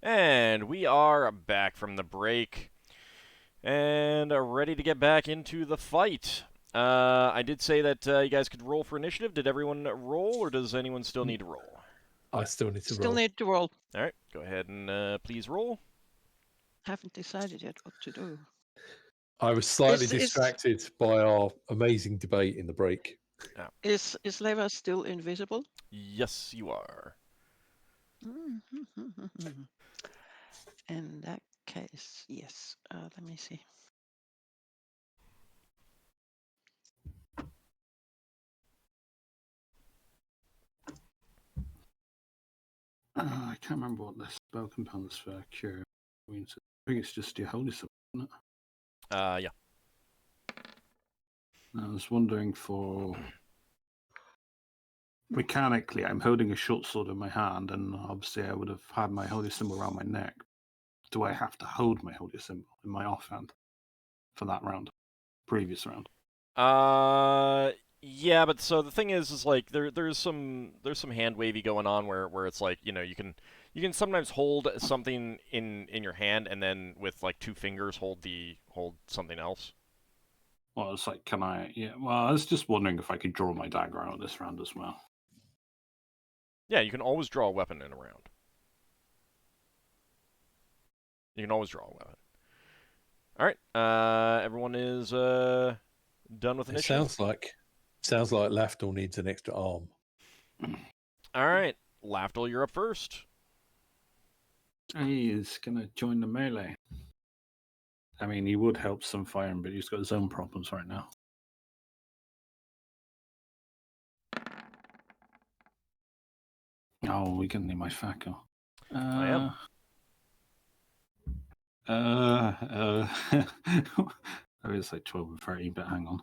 And we are back from the break and ready to get back into the fight. I did say that you guys could roll for initiative. Did everyone roll, or does anyone still need to roll? I still need to Still roll. need to roll. All right, go ahead and please roll. Haven't decided yet what to do. I was slightly Is- distracted by our amazing debate in the break. Is Leva still invisible? Yes, you are. In that case, yes. Let me see. I can't remember what the spell components for cure means. I think it's just your holy symbol, isn't it? Yeah. I was wondering for mechanically, I'm holding a short sword in my hand, and obviously I would have had my holy symbol around my neck. Do I have to hold my holy symbol in my offhand for that round, previous round? Yeah, but so the thing is like there's some hand wavy going on where it's like you can sometimes hold something in your hand and then with like two fingers hold something else. Well, it's like, can I? Yeah. Well, I was just wondering if I could draw my dagger out this round as well. Yeah, you can always draw a weapon in a round. You can always draw a weapon. All right, everyone is done with initiative. Sounds like Lafdul needs an extra arm. All right, Lafdul, you're up first. He is going to join the melee. I mean, he would help some firing, but he's got his own problems right now. Oh, we can name my Faco. I am. I was like 12 and 30, but hang on.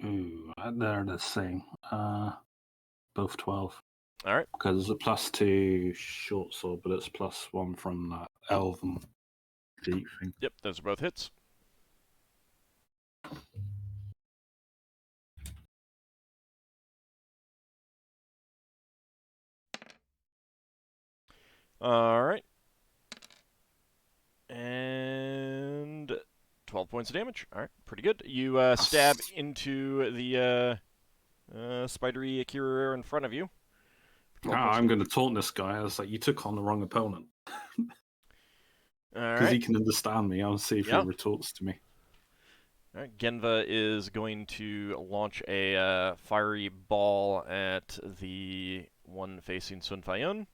Ooh, they're the same. Both 12. All right. Because it's a +2 short sword, but it's +1 from that elven deep thing. Yep, those are both hits. All right. And 12 points of damage. All right, pretty good. You stab into the spidery Akira in front of you. I'm going to taunt this guy. I was like, you took on the wrong opponent. Because he can understand me. I'll see if he retorts to me. All right, Genva is going to launch a fiery ball at the one facing Sun Fayun.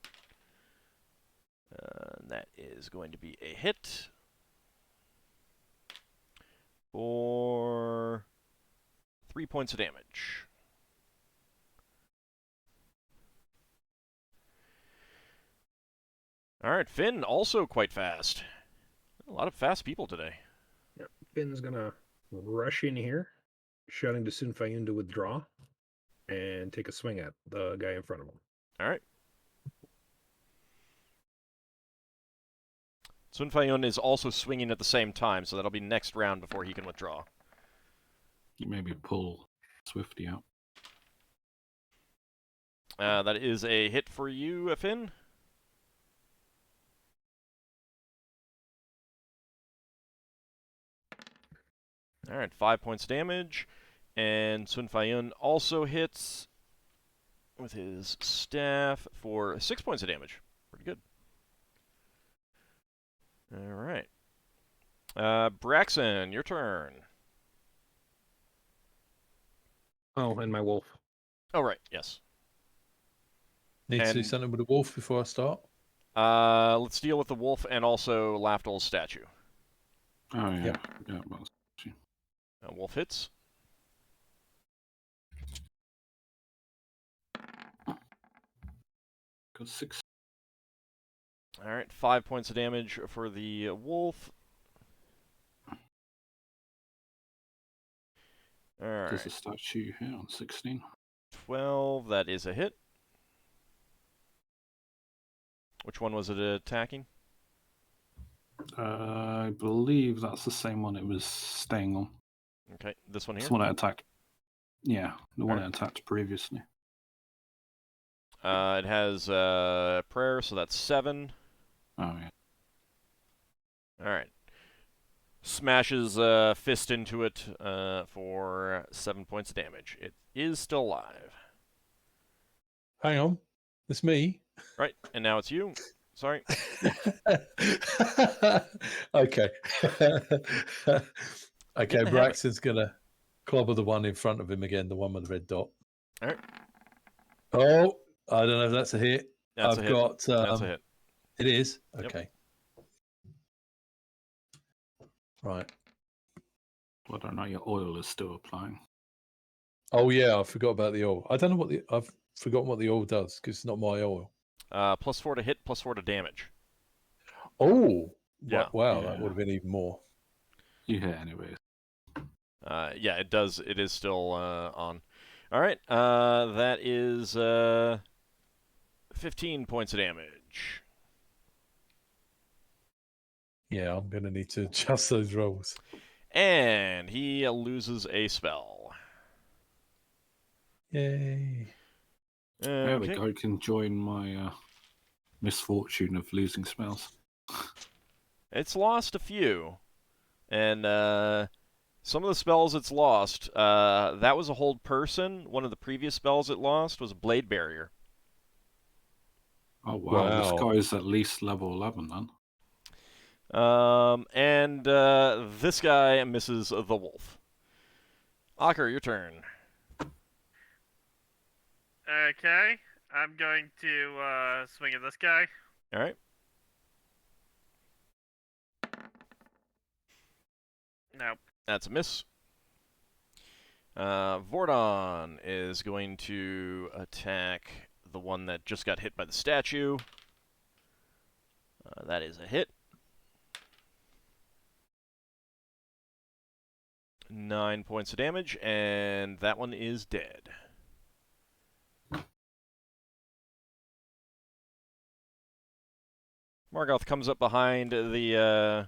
That is going to be a hit for 3 points of damage. All right, Finn, also quite fast. A lot of fast people today. Yep. Finn's gonna rush in here, shouting to Sun Fayun to withdraw, and take a swing at the guy in front of him. All right. Sun Fayun is also swinging at the same time, so that'll be next round before he can withdraw. You maybe pull Swifty out. That is a hit for you, Finn. All right, 5 points of damage. And Sun Fayun also hits with his staff for 6 points of damage. Pretty good. All right. Braxon, your turn. Oh, and my wolf. Oh, right, yes. Need to do something with the wolf before I start? Let's deal with the wolf and also Lafdul's statue. Oh, yeah. Yep. Yeah, well, wolf hits. Got 6. All right, 5 points of damage for the wolf. All right. There's a statue here on 16. 12, that is a hit. Which one was it attacking? I believe that's the same one it was staying on. Okay, this one here? It's the one I attacked. Yeah, the one I attacked previously. It has prayer, so that's 7. Oh yeah. All right. Smashes fist into it for 7 points of damage. It is still alive. Hang on. It's me. Right, and now it's you. Sorry. Okay. Okay, to have it. Braxton's going to clobber the one in front of him again, the one with the red dot. All right. Oh, I don't know if that's a hit. That's a hit. Got, That's a hit. It is? Yep. Okay. Right. Whether or not your oil is still applying. Oh, yeah, I forgot about the oil. I don't know what I've forgotten what the oil does because it's not my oil. +4 to hit, +4 to damage. Oh, Yeah. Wow, Yeah. that would have been even more. You hit anyways. Yeah, it does. It is still on. All right. That is 15 points of damage. Yeah, I'm going to need to adjust those rolls. And he loses a spell. Yay. There we Okay. go. I can join my misfortune of losing spells. It's lost a few. And some of the spells it's lost, that was a hold person. One of the previous spells it lost was a blade barrier. Oh wow, Wow. this guy's at least level 11 then. And this guy misses the wolf. Ockar, your turn. Okay, I'm going to swing at this guy. All right. Nope. That's a miss. Vordon is going to attack the one that just got hit by the statue. That is a hit. 9 points of damage, and that one is dead. Morgoth comes up behind the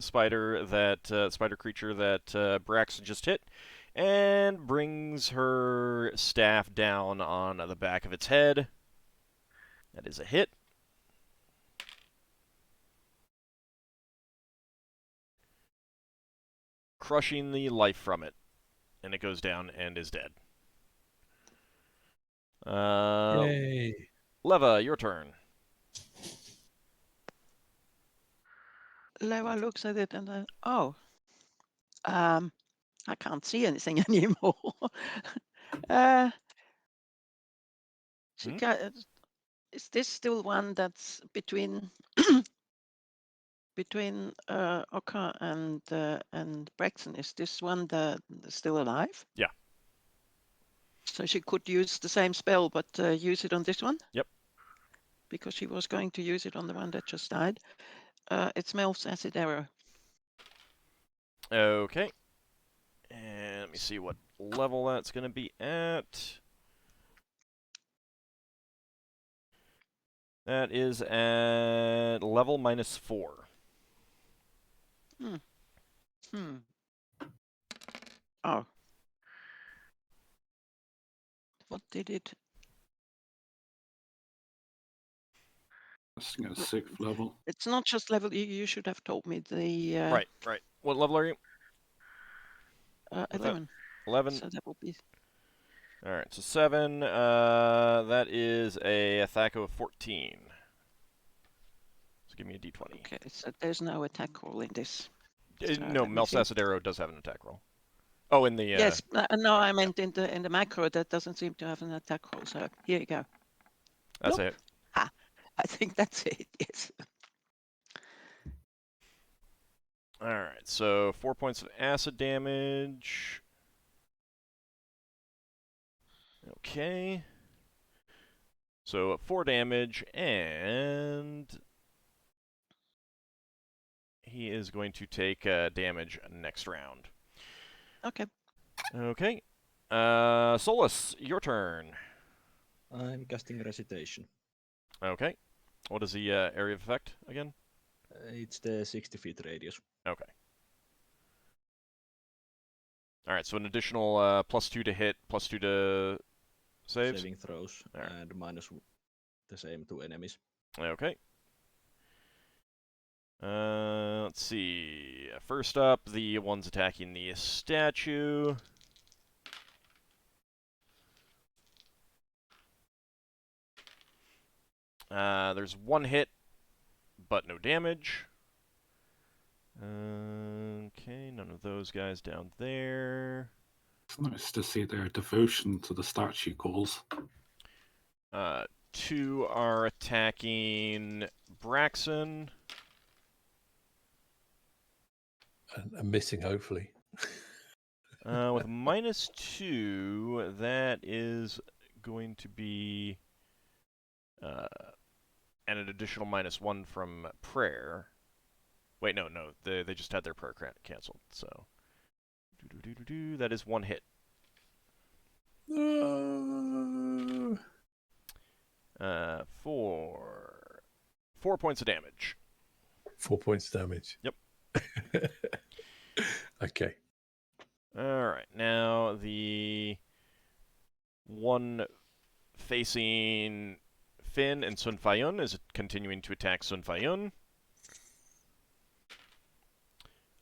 spider creature that Braxon just hit, and brings her staff down on the back of its head. That is a hit. Crushing the life from it, and it goes down and is dead. Yay. Leva, your turn. Leva looks at it and then, I can't see anything anymore. She is this still one that's between Ockar and Braxon? Is this one that's still alive? Yeah. So she could use the same spell, but use it on this one? Yep. Because she was going to use it on the one that just died. It smells acid arrow. Okay. And let me see what level that's going to be at. That is at level -4. Oh. What did it? That's at 6th level. It's not just level. You should have told me the. Right. What level are you? 11. 11. So that will be. All right, so 7. That is a Thaco of 14. So give me a d20. Okay, so there's no attack roll in this. No, Melsacidero does have an attack roll. Oh, in the yes. No, I meant in the macro that doesn't seem to have an attack roll. So here you go. That's it. Ha! I think that's it. Yes. All right, so 4 points of acid damage. Okay. So 4 damage, and he is going to take damage next round. Okay. Okay. Solas, your turn. I'm casting Recitation. Okay. What is the area of effect again? It's the 60 feet radius. Okay. All right, so an additional +2 to hit, +2 to Saves? saving throws Alright. and minus the same to enemies. Okay. Let's see. First up, the ones attacking the statue. There's one hit, but no damage. Okay, none of those guys down there. It's nice to see their devotion to the statue calls. Two are attacking Braxon. And missing, hopefully. With a -2, that is going to be and an additional -1 from prayer. Wait, no, they just had their prayer canceled. So, that is one hit. No. For 4 points of damage. 4 points damage. Yep. Okay. All right, now the one facing Finn and Sun Fayun is continuing to attack Sun Fayun.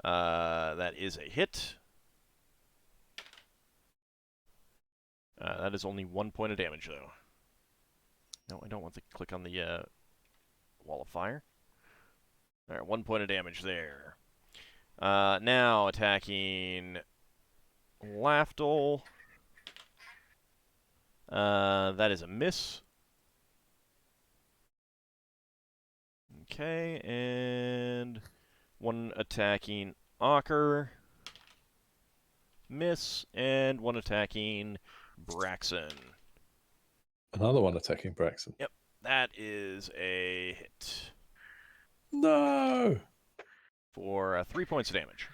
That is a hit. That is only 1 point of damage, though. No, I don't want to click on the wall of fire. All right, 1 point of damage there. Now attacking Lafdul. That is a miss. Okay, and one attacking Ockar. Miss, and one attacking Braxon. Another one attacking Braxon. Yep, that is a hit. No. For 3 points of damage.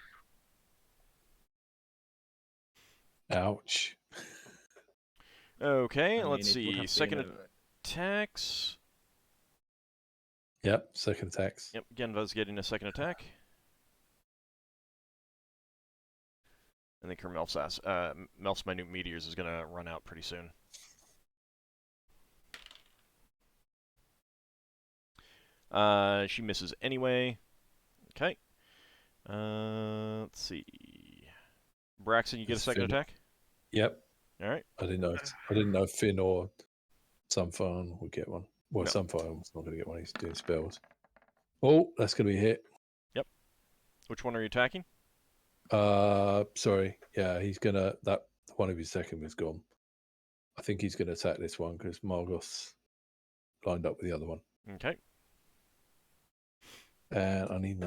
Ouch. Okay, I let's mean, it would see. have Second been attacks. Yep, second attacks. Yep, Genva's getting a second attack. I think her Melf's Minute Meteors is going to run out pretty soon. She misses anyway. Okay. Let's see. Braxon, you get a It's second Finn. attack? Yep. All right. I didn't know if Finn or Sunfire would get one. Well, No. Sunfire was not going to get one. He's doing spells. Oh, that's going to be a hit. Which one are you attacking? Sorry. Yeah, he's gonna. That one of his second was gone. I think he's going to attack this one because Margoth's lined up with the other one, Okay. and I need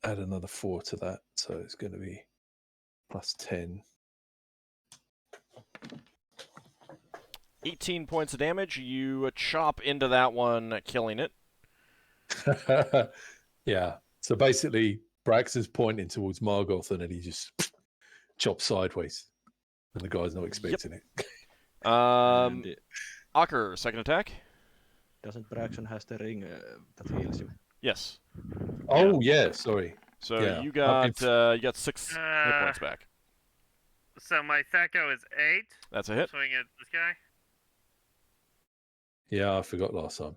add another 4 to that, so it's going to be +10. 18 points of damage. You chop into that one, killing it. Yeah. So basically, Braxon's pointing towards Margoth, and then he just chops sideways, and the guy's not expecting it. and Ockar, second attack? doesn't Braxon has the ring that heals him? Yes. Oh yeah, sorry. So Yeah, you I've got 6 hit points back. So my Thaco is 8. That's a hit. Swing at this guy. Yeah, I forgot last time.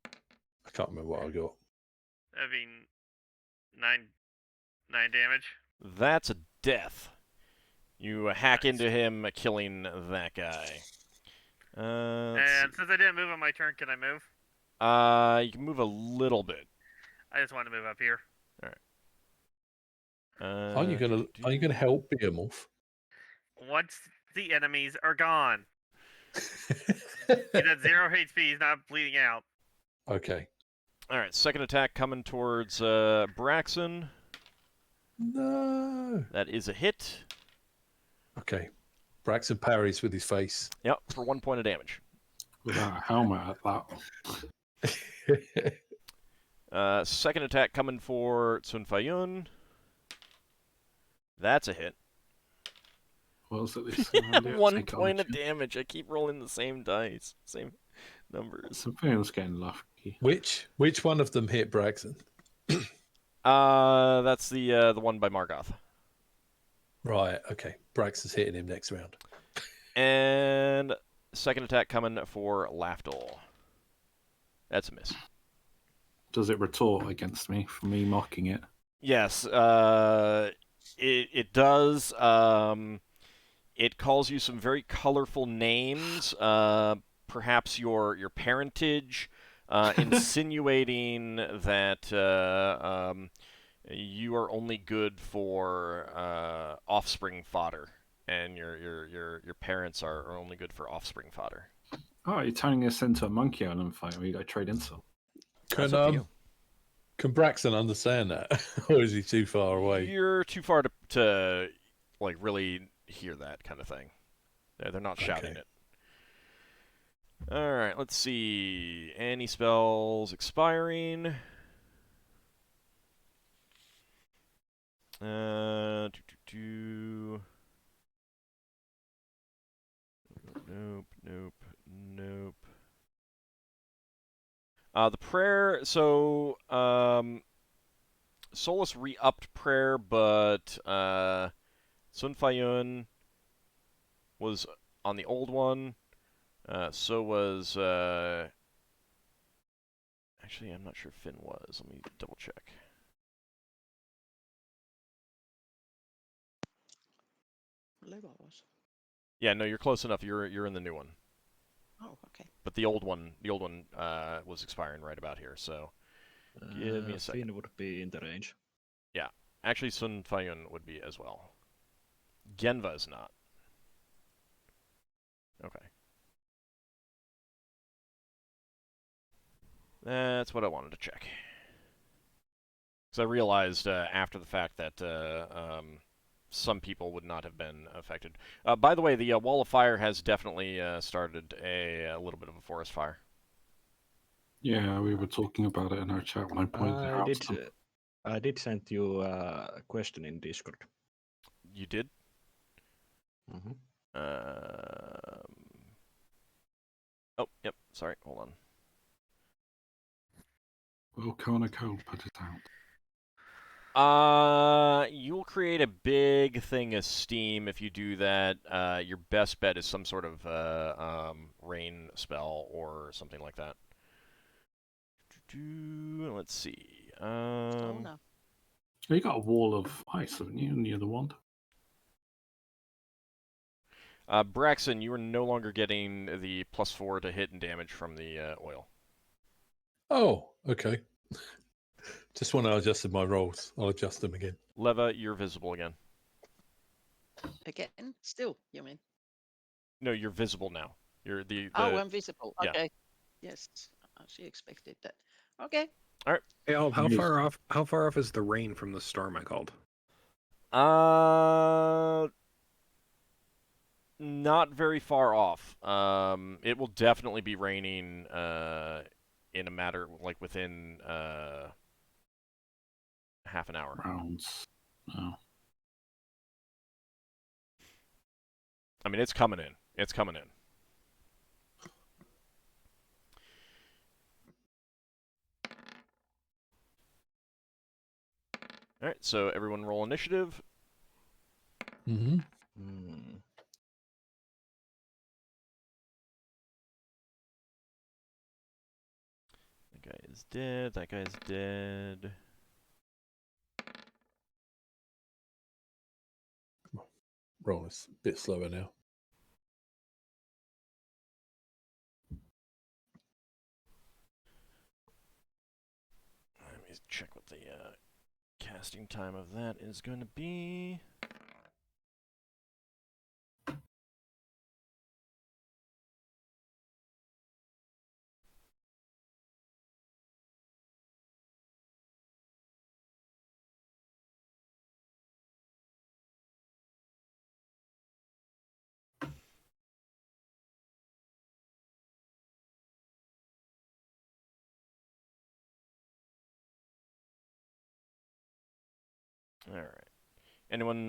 I can't remember what I got. I mean, 9 damage. That's a death. You hack Nice. into him, killing that guy. Let's And see. since I didn't move on my turn, can I move? You can move a little bit. I just want to move up here. Aren't you gonna help Behemoth? Once the enemies are gone, he's at 0 HP. He's not bleeding out. Okay. All right, second attack coming towards Braxon. No. That is a hit. Okay. Braxon parries with his face. Yep, for 1 point of damage. Without a helmet at that. Second attack coming for Sun Fayun. That's a hit. What was it this 1 point of damage. I keep rolling the same dice, same numbers. Something's getting lucky. Which one of them hit Braxon? That's the one by Margoth. Right, okay. Braxon's hitting him next round. And second attack coming for Lafdul. That's a miss. Does it retort against me for me mocking it? Yes, it does. It calls you some very colorful names, perhaps your parentage, insinuating that you are only good for offspring fodder, and your parents are only good for offspring fodder. Oh, you're turning us into a monkey island fight where you got trade insult. That's up to you. Can Braxon understand that, or is he too far away? You're too far to like really hear that kind of thing. They're not shouting Okay. it. All right, let's see. Any spells expiring? Nope. The prayer. So, Solas re-upped prayer, but Sun Fayun was on the old one. So was actually, I'm not sure if Finn was. Let me double check. Leva was. Yeah, no, you're close enough. You're in the new one. Oh, okay. But the old one was expiring right about here. So give me a second. Finn would be in the range. Yeah, actually, Sun Fayun would be as well. Genva is not. Okay. That's what I wanted to check. Because I realized after the fact that some people would not have been affected. By the way, the Wall of Fire has definitely started a little bit of a forest fire. Yeah, we were talking about it in our chat when I pointed it out. I did send you a question in Discord. You did? Mm-hmm. Oh, yep. Sorry, hold on. Well, Konako put it out. You'll create a big thing of steam if you do that. Your best bet is some sort of rain spell or something like that. Let's see. Oh, no. You got a wall of ice, haven't you, near the wand? Braxon, you are no longer getting the +4 to hit and damage from the oil. Oh, okay. Just when I adjusted my rolls, I'll adjust them again. Leva, you're visible again. Again? Still, you mean? No, you're visible now. You're the Oh, I'm visible. yeah. Okay. Yes, she expected that. Okay. Hey, Ald, how Yes. far off is the rain from the storm I called? Not very far off. It will definitely be raining in a matter like within half an hour. Rounds. Oh. I mean, it's coming in. It's coming in. All right, so everyone roll initiative. Mm-hmm. That guy is dead. That guy's dead. Rolling a bit slower now. Let me check what the casting time of that is going to be. All right. Anyone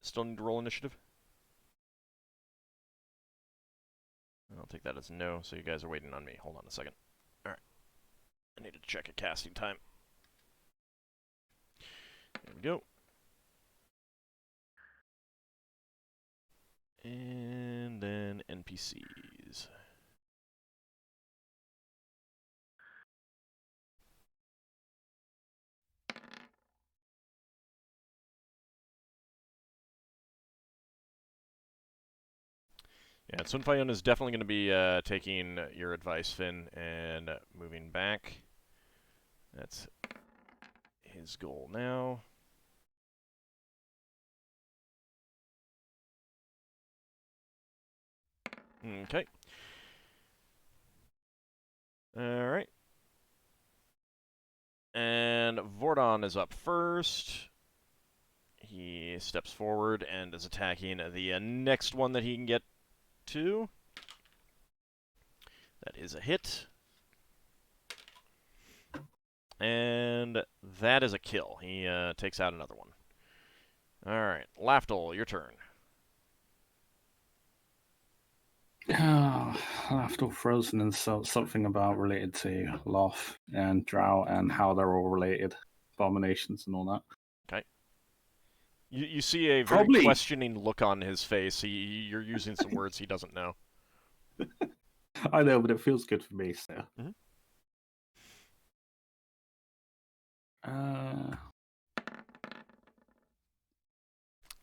still need to roll initiative? I'll take that as no, so you guys are waiting on me. Hold on a second. All right. I need to check a casting time. There we go. And then end NPCs. Yeah, Sun Fayun is definitely going to be taking your advice, Finn, and moving back. That's his goal now. Okay. Alright. And Vordon is up first. He steps forward and is attacking the next one that he can get to. That is a hit. And that is a kill. He takes out another one. Alright, Lafdul, your turn. Lafdul frozen and something about related to Loth and Drow and how they're all related, abominations and all that. Okay. You see a very Probably. questioning look on his face. You're using some words he doesn't know. I know, but it feels good for me, so. Mhm.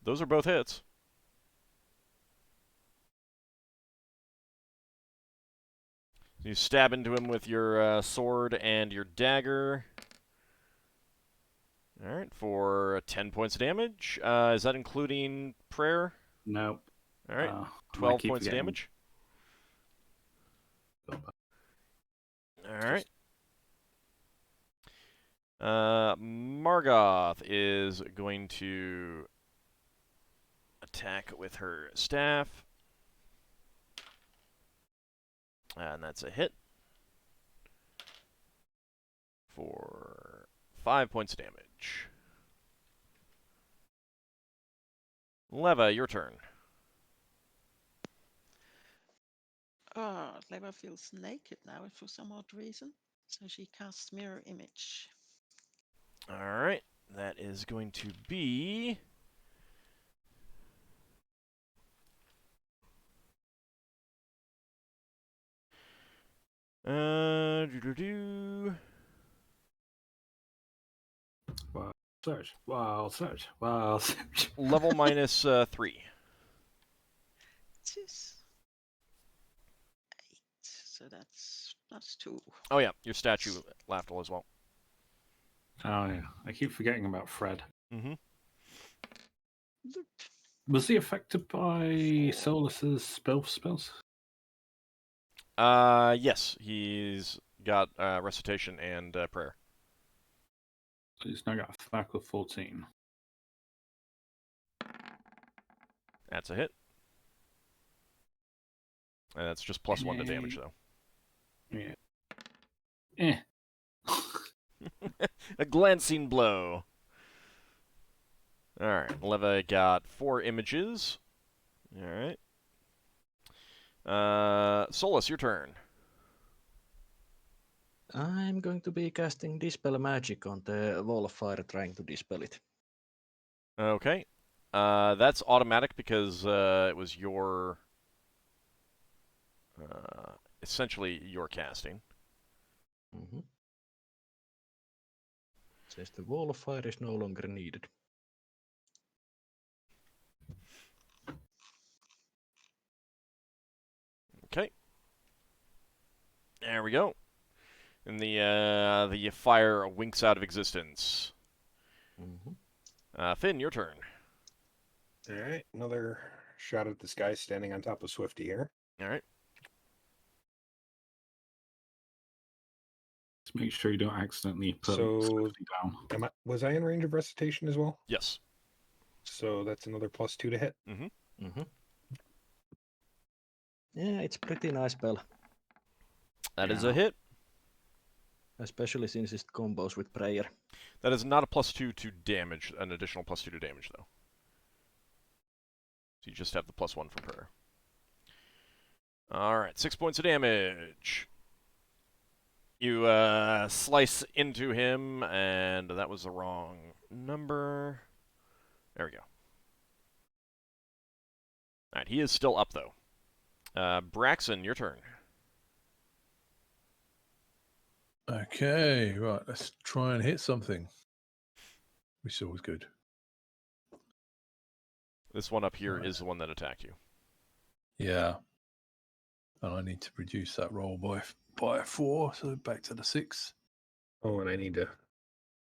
Those are both hits. You stab into him with your sword and your dagger. Alright, for 10 points of damage. Is that including prayer? Nope. Alright, I 12 keep points of forgetting. damage. Alright. Margoth is going to attack with her staff. And that's a hit. For 5 points of damage. Leva, your turn. Leva feels naked now for some odd reason, so she casts Mirror Image. Alright, that is going to be... doo-doo-doo. Wild search. Level minus 3. Tis 8, so that's 2. Oh yeah, your statue, Lafdul, as well. Oh yeah, I keep forgetting about Fred. Mm-hmm. Was he affected by Solas's spells? Yes, he's got recitation and prayer. He's now got a attack of 14. That's a hit. And that's just +1 to damage, though. Yeah. A glancing blow. Alright, Leva got 4 images. Alright. Solas, your turn. I'm going to be casting Dispel Magic on the Wall of Fire, trying to dispel it. Okay. That's automatic because it was your... essentially your casting. Mm-hmm. Says the Wall of Fire is no longer needed. Okay. There we go. And the fire winks out of existence. Mm-hmm. Finn, your turn. All right, another shot at this guy standing on top of Swifty here. All right. Just make sure you don't accidentally put So- Swifty down. Was I in range of recitation as well? Yes. So that's another +2 to hit. Mm-hmm. Yeah, it's pretty nice spell, That is Yeah. a hit. especially since it combos with prayer. That is not a +2 to damage, an additional +2 to damage, though. So you just have the +1 from prayer. Alright, 6 points of damage. You slice into him, and that was the wrong number. There we go. Alright, he is still up, though. Braxon, your turn. Okay, right. Let's try and hit something. Which is always good. This one up here Right. is the one that attacked you. Yeah. And I need to reduce that roll by 4, so back to the 6. Oh, and I need to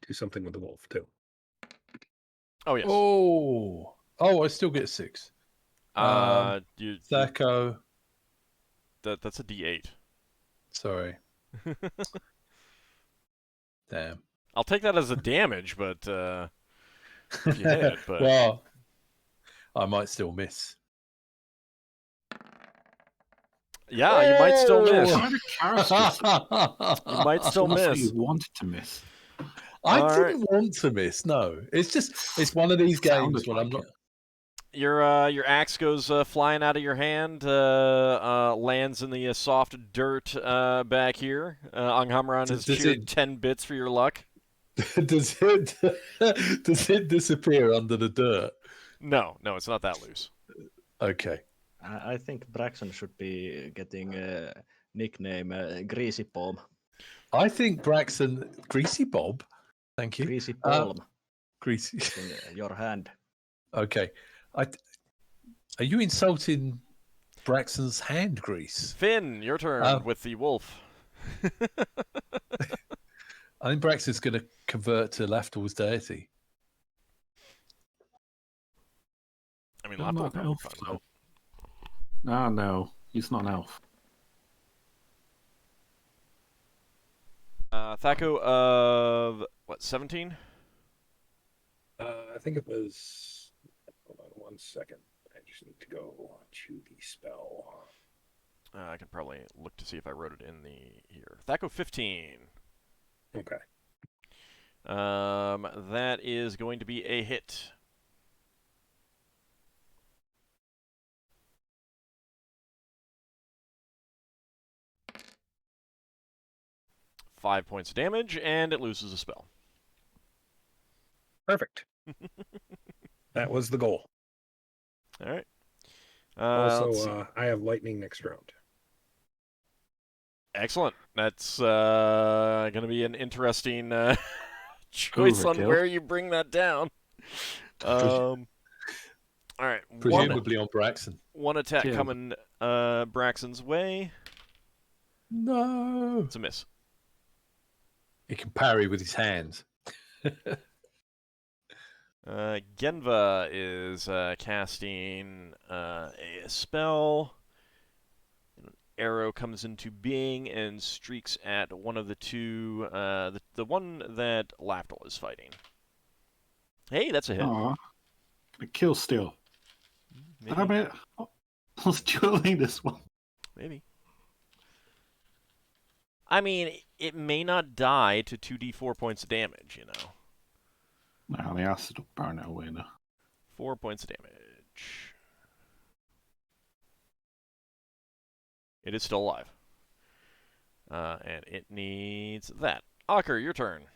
do something with the wolf too. Oh, yes. Oh, I still get 6. Thaco. That's a D8. Sorry. Damn. I'll take that as a damage, but if you hit, but Well, I might still miss. yeah, you might still miss. Kind of characters. You might still That's what miss. you wanted to miss. I All didn't want to miss. No, it's one of these games Sounded when like I'm not. it. Your axe goes flying out of your hand, lands in the soft dirt back here. Anghammarand has Does cheered it- 10 bits for your luck. does it disappear under the dirt? No, it's not that loose. Okay. I think Braxon should be getting a nickname Greasy Palm. I think Braxon, Greasy Bob. Thank you. Greasy Palm Greasy. in your hand. Okay. Are you insulting Braxton's hand grease? Finn, your turn with the wolf. I think Braxton's going to convert to Lafdul's deity. I mean, They're Lafdul not would be elf, fine with though. it. Ah, no, he's not an elf. Thaco of, what, 17? I think it was. Hold on 1 second. I just need to go to the spell. I can probably look to see if I wrote it in the here. Thaco 15. Okay. That is going to be a hit. Five points of damage, and it loses a spell. Perfect. That was the goal. All right. Let's see. Also, I have lightning next round. Excellent. That's going to be an interesting choice on Overkill. where you bring that down. All right. Presumably on Braxton. One attack Yeah. coming Braxon's way. No. It's a miss. He can parry with his hands. Genva is casting a spell. An arrow comes into being and streaks at one of the two, the one that Lafdul is fighting. Hey, that's a hit. Aw. Gonna kill still. Maybe. Damn it. I was dueling this one. Maybe. I mean, it may not die to 2d4 points of damage, you know. No, the acid will burn it away now. 4 points of damage. It is still alive. And it needs that. Ockar, your turn.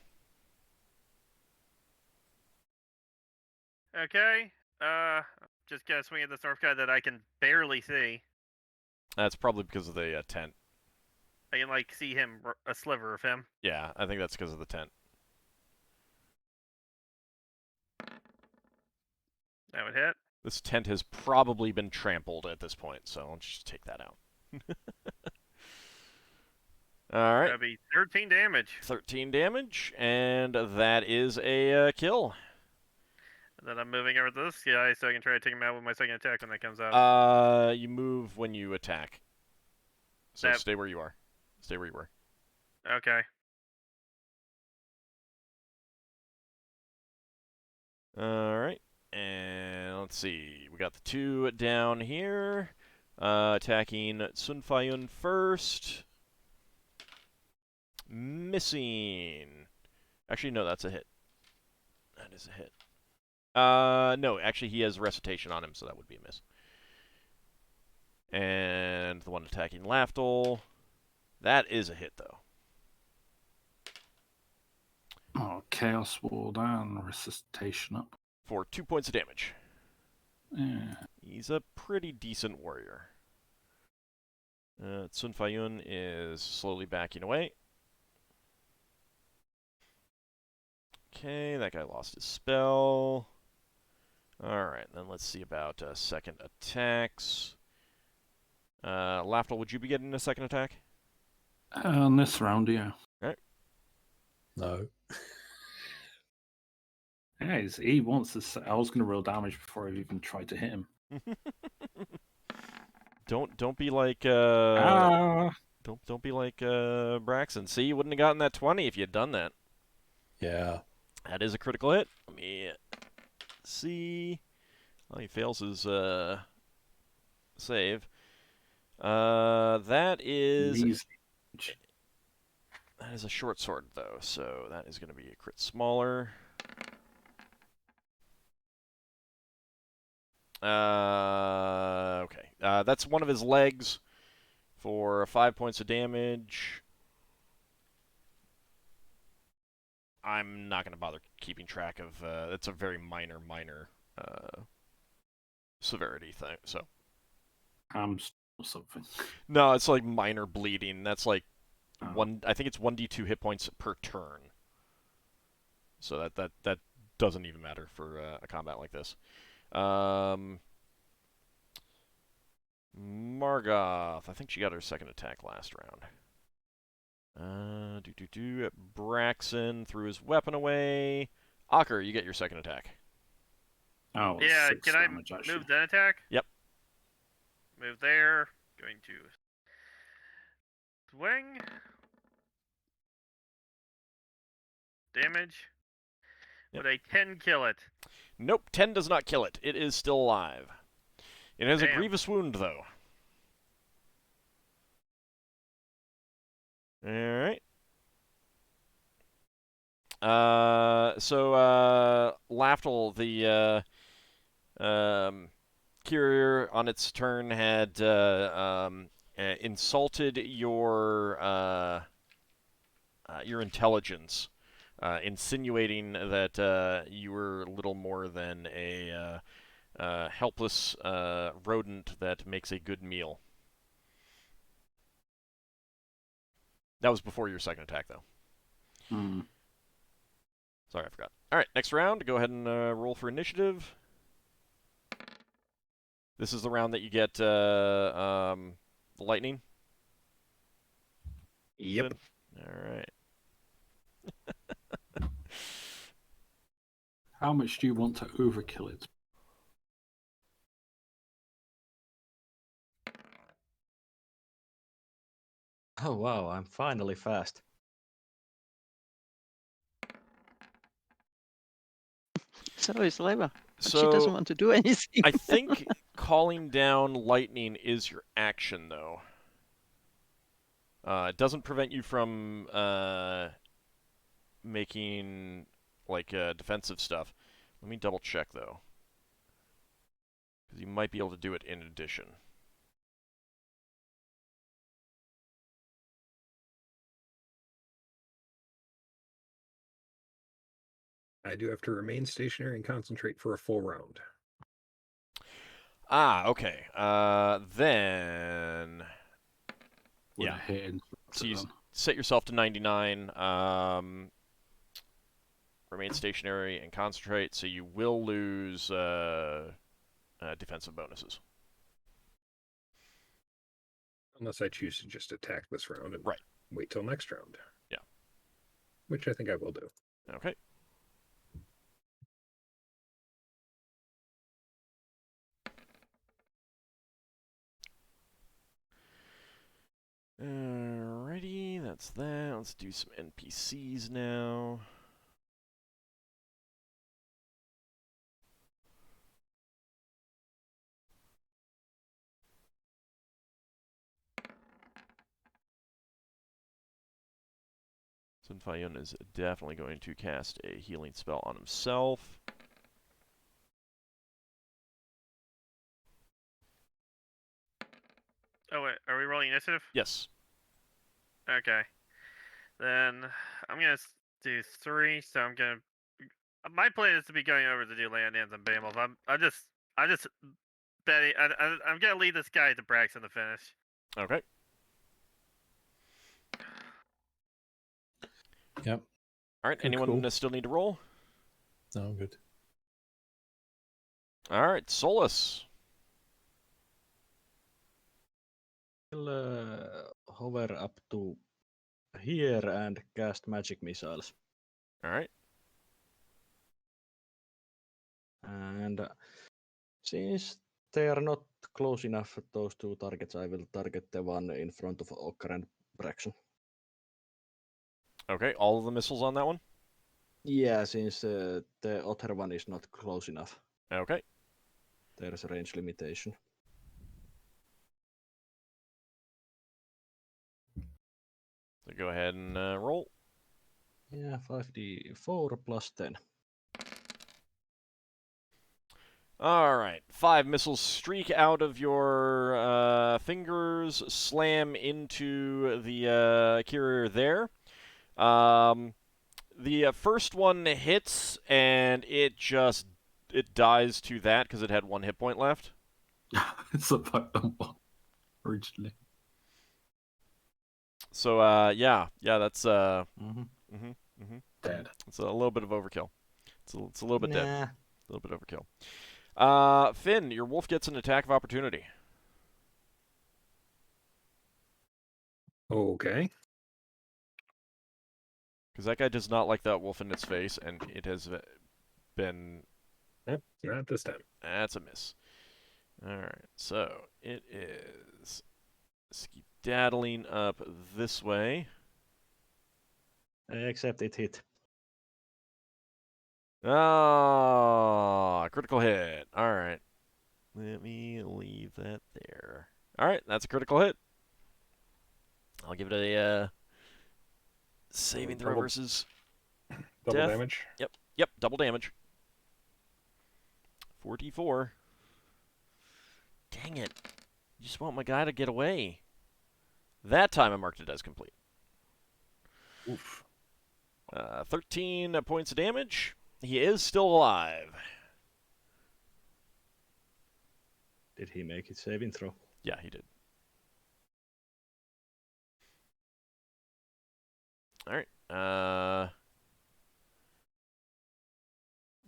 Okay. Just gonna swing at this dwarf guy that I can barely see. That's probably because of the tent. I can like see him, a sliver of him. Yeah, I think that's because of the tent. That would hit. This tent has probably been trampled at this point, so I'll just take that out. All right. That'd be 13 damage. 13 damage, and that is a kill. And then I'm moving over to this guy so I can try to take him out with my second attack when that comes out. You move when you attack. So That- stay where you are. Stay where you were. Okay. All right. And let's see. We got the two down here. Attacking Sun Fayun first. Missing. Actually, no, that's a hit. That is a hit. No, actually, he has recitation on him, so that would be a miss. And the one attacking Lafdul. That is a hit, though. Oh, Chaos Ward and Resuscitation up. For 2 points of damage. Yeah. He's a pretty decent warrior. Sun Fayun is slowly backing away. Okay, that guy lost his spell. Alright, then let's see about second attacks. Lafdul, would you be getting a second attack? On this round, yeah. No. Yeah, he wants to. I was going to roll damage before I even tried to hit him. Don't be like don't be like Braxon. See, you wouldn't have gotten that 20 if you had done that. Yeah. That is a critical hit. Let me see. Well, he fails his save. That is a short sword though, so that is going to be a crit smaller. Okay. That's one of his legs for 5 points of damage. I'm not going to bother keeping track of. It's a very minor severity thing. So. Something. No, it's like minor bleeding. That's like Oh. I think it's 1d2 hit points per turn. So that doesn't even matter for a combat like this. Margoth, I think she got her second attack last round. Braxon threw his weapon away. Ockar, you get your second attack. Oh, Yeah, 6 can I damage, actually. move that attack? Yep. Move there. Going to swing. Damage. Yep. Would a 10 kill it? Nope, 10 does not kill it. It is still alive. It has a Damn. grievous wound, though. Alright. Lafdul, the Courier on its turn had insulted your intelligence, insinuating that you were little more than a helpless rodent that makes a good meal. That was before your second attack, though. Sorry, I forgot. All right, next round. Go ahead and roll for initiative. This is the round that you get the lightning. Yep. All right. How much do you want to overkill it? Oh wow, I'm finally fast. So is Leva. But she So doesn't want to do anything. I think calling down lightning is your action, though. It doesn't prevent you from making like defensive stuff. Let me double check though, because you might be able to do it in addition. I do have to remain stationary and concentrate for a full round. Ah, okay. Then Would yeah. I hit it So you then? set yourself to 99. Remain stationary and concentrate. So you will lose defensive bonuses. Unless I choose to just attack this round and Right. wait till next round. Yeah. Which I think I will do. Okay. Alrighty, that's that. Let's do some NPCs now. Sun Fayun is definitely going to cast a healing spell on himself. Oh, wait. Are we rolling initiative? Yes. Okay. Then I'm going to do 3, so I'm going to... My plan is to be going over to do Landans and Behemoth. I'm just betting... I'm going to lead this guy to Braxon to finish. Okay. Yep. All right. Cool, Anyone cool. still need to roll? No, I'm good. All right. Solas. Will hover up to here and cast magic missiles. All right. And since they are not close enough, those two targets, I will target the one in front of Ockar and Braxon. Okay. All of the missiles on that one? Yeah, since the other one is not close enough. Okay. There's a range limitation. So go ahead and roll. Yeah, 5d4 plus 10. All right. 5 missiles streak out of your fingers, slam into the carrier there. The first one hits, and it dies to that because it had 1 hit point left. It's about the one originally. So yeah, that's Dead. it's a little bit of overkill. It's a little bit dead. Nah. A little bit overkill. Finn, your wolf gets an attack of opportunity. Okay. Because that guy does not like that wolf in its face, and it has been... Yep, not this time. That's a miss. Alright, so it is skedaddling up this way. Except it hit. Oh, critical hit. Alright. Let me leave that there. Alright, that's a critical hit. I'll give it a saving throw Double- versus... Double Death. damage. Yep, double damage. 44. Dang it. You just want my guy to get away. That time I marked it as complete. Oof. 13 points of damage. He is still alive. Did he make it saving throw? Yeah, he did. Alright.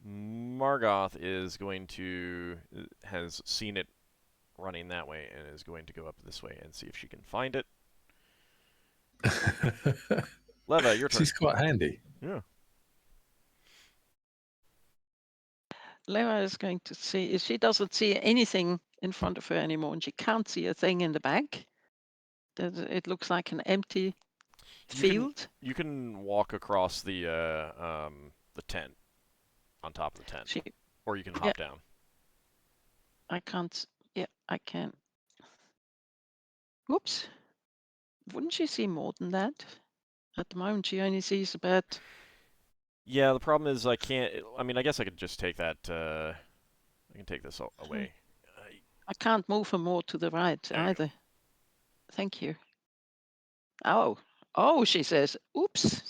Margoth is going to... has seen it running that way and is going to go up this way and see if she can find it. Leva, your turn. She's quite handy. Yeah. Lara is going to see. She doesn't see anything in front of her anymore, and she can't see a thing in the back. It looks like an empty field. You can walk across the tent, on top of the tent, She, or you can hop down. I can't. Yeah, I can. Whoops. Wouldn't she see more than that? At the moment, she only sees about. Yeah, the problem is I can't. I mean, I guess I could just take that. I can take this away. I can't move her more to the right There you go. either. Thank you. Oh, she says, "Oops."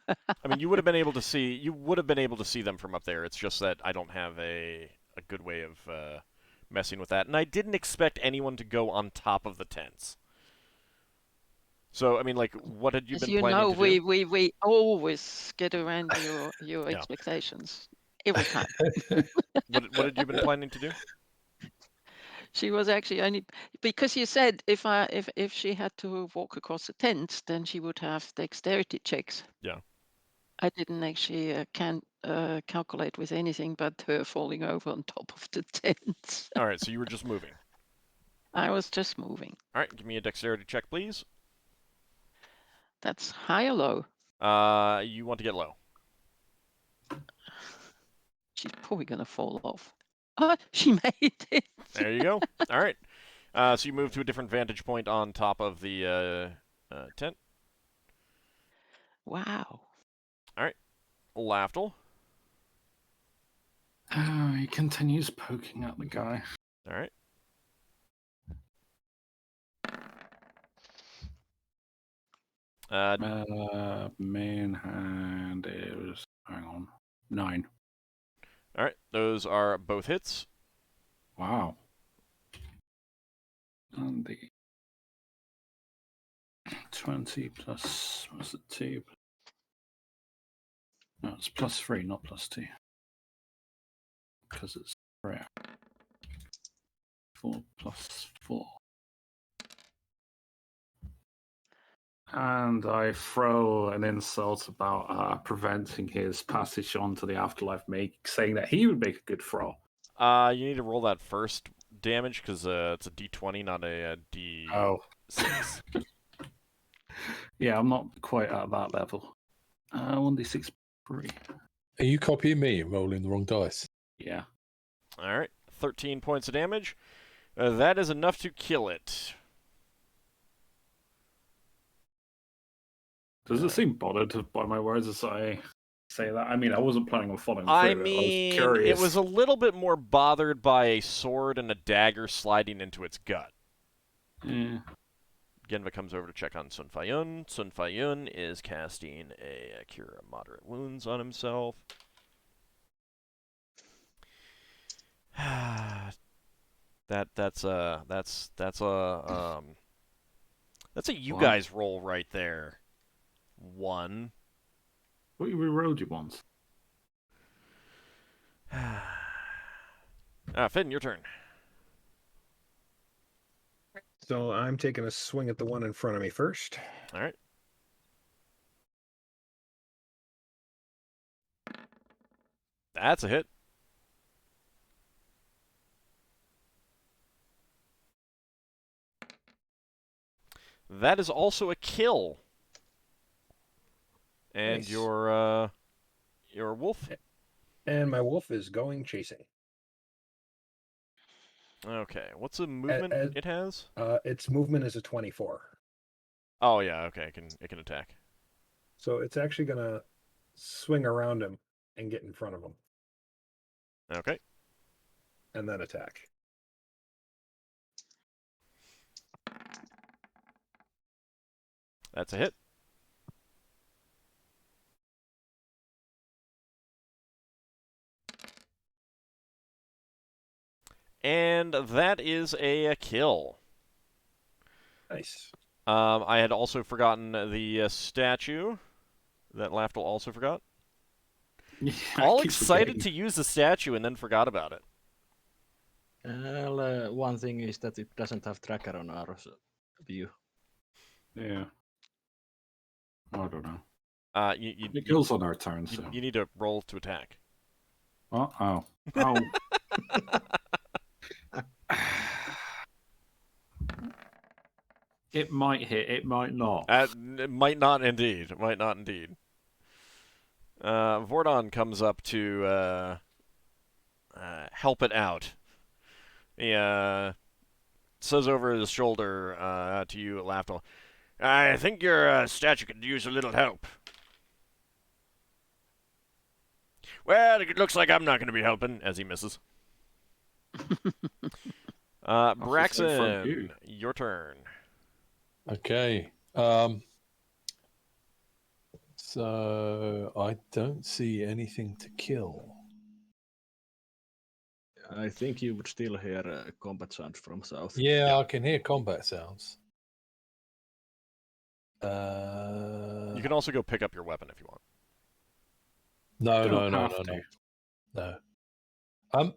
I mean, you would have been able to see. You would have been able to see them from up there. It's just that I don't have a good way of messing with that, and I didn't expect anyone to go on top of the tents. So, I mean, like, what had you As been you planning know, to do? we always get around your Yeah. expectations every time. What had you been planning to do? She was actually only because you said if she had to walk across the tent, then she would have dexterity checks. Yeah. I didn't actually calculate with anything but her falling over on top of the tent. All right, so you were just moving. I was just moving. All right, give me a dexterity check, please. That's high or low? You want to get low. She's probably gonna fall off. Oh, she made it. There you go. All right. So you move to a different vantage point on top of the tent. Wow. Lafdul. He continues poking at the guy. All right. Main hand is, hang on, 9. All right. Those are both hits. Wow. And the 20 plus, what's it, 2 No, it's +3, not +2. Because it's rare. 4 + 4. And I throw an insult about preventing his passage on to the afterlife, saying that he would make a good throw. You need to roll that first damage because it's a D20, not a D6. Oh. Yeah, I'm not quite at that level. 1d6 3. Are you copying me and rolling the wrong dice? Yeah. All right, 13 points of damage. That is enough to kill it. Does it seem bothered by my words as I say that? I mean, I wasn't planning on following through. I was mean, curious. it was a little bit more bothered by a sword and a dagger sliding into its gut. Yeah. Genva comes over to check on Sun Fayun. Sun Fayun is casting a Cure Moderate Wounds on himself. That's a you One. guys roll right there. 1. What you rerolled you once? Finn, your turn. So I'm taking a swing at the one in front of me first. All right. That's a hit. That is also a kill. And Nice. your wolf? And my wolf is going chasing. Okay. What's the movement it has? Its movement is a 24. Oh yeah, okay, it can attack. So it's actually gonna swing around him and get in front of him. Okay. And then attack. That's a hit. And that is a kill. Nice. I had also forgotten the statue that Lafdul also forgot. Yeah, All excited to use the statue and then forgot about it. One thing is that it doesn't have tracker on our view. Yeah. I don't know. You It kills on our turn, so. you need to roll to attack. Oh. It might hit, it might not. It might not indeed. It might not indeed. Vordon comes up to help it out. He says over his shoulder to you, Lafdul, I think your statue could use a little help. Well, it looks like I'm not going to be helping, as he misses. Braxon, your turn. Okay. So I don't see anything to kill. I think you would still hear combat sounds from south. Yeah, I can hear combat sounds. You can also go pick up your weapon if you want. No.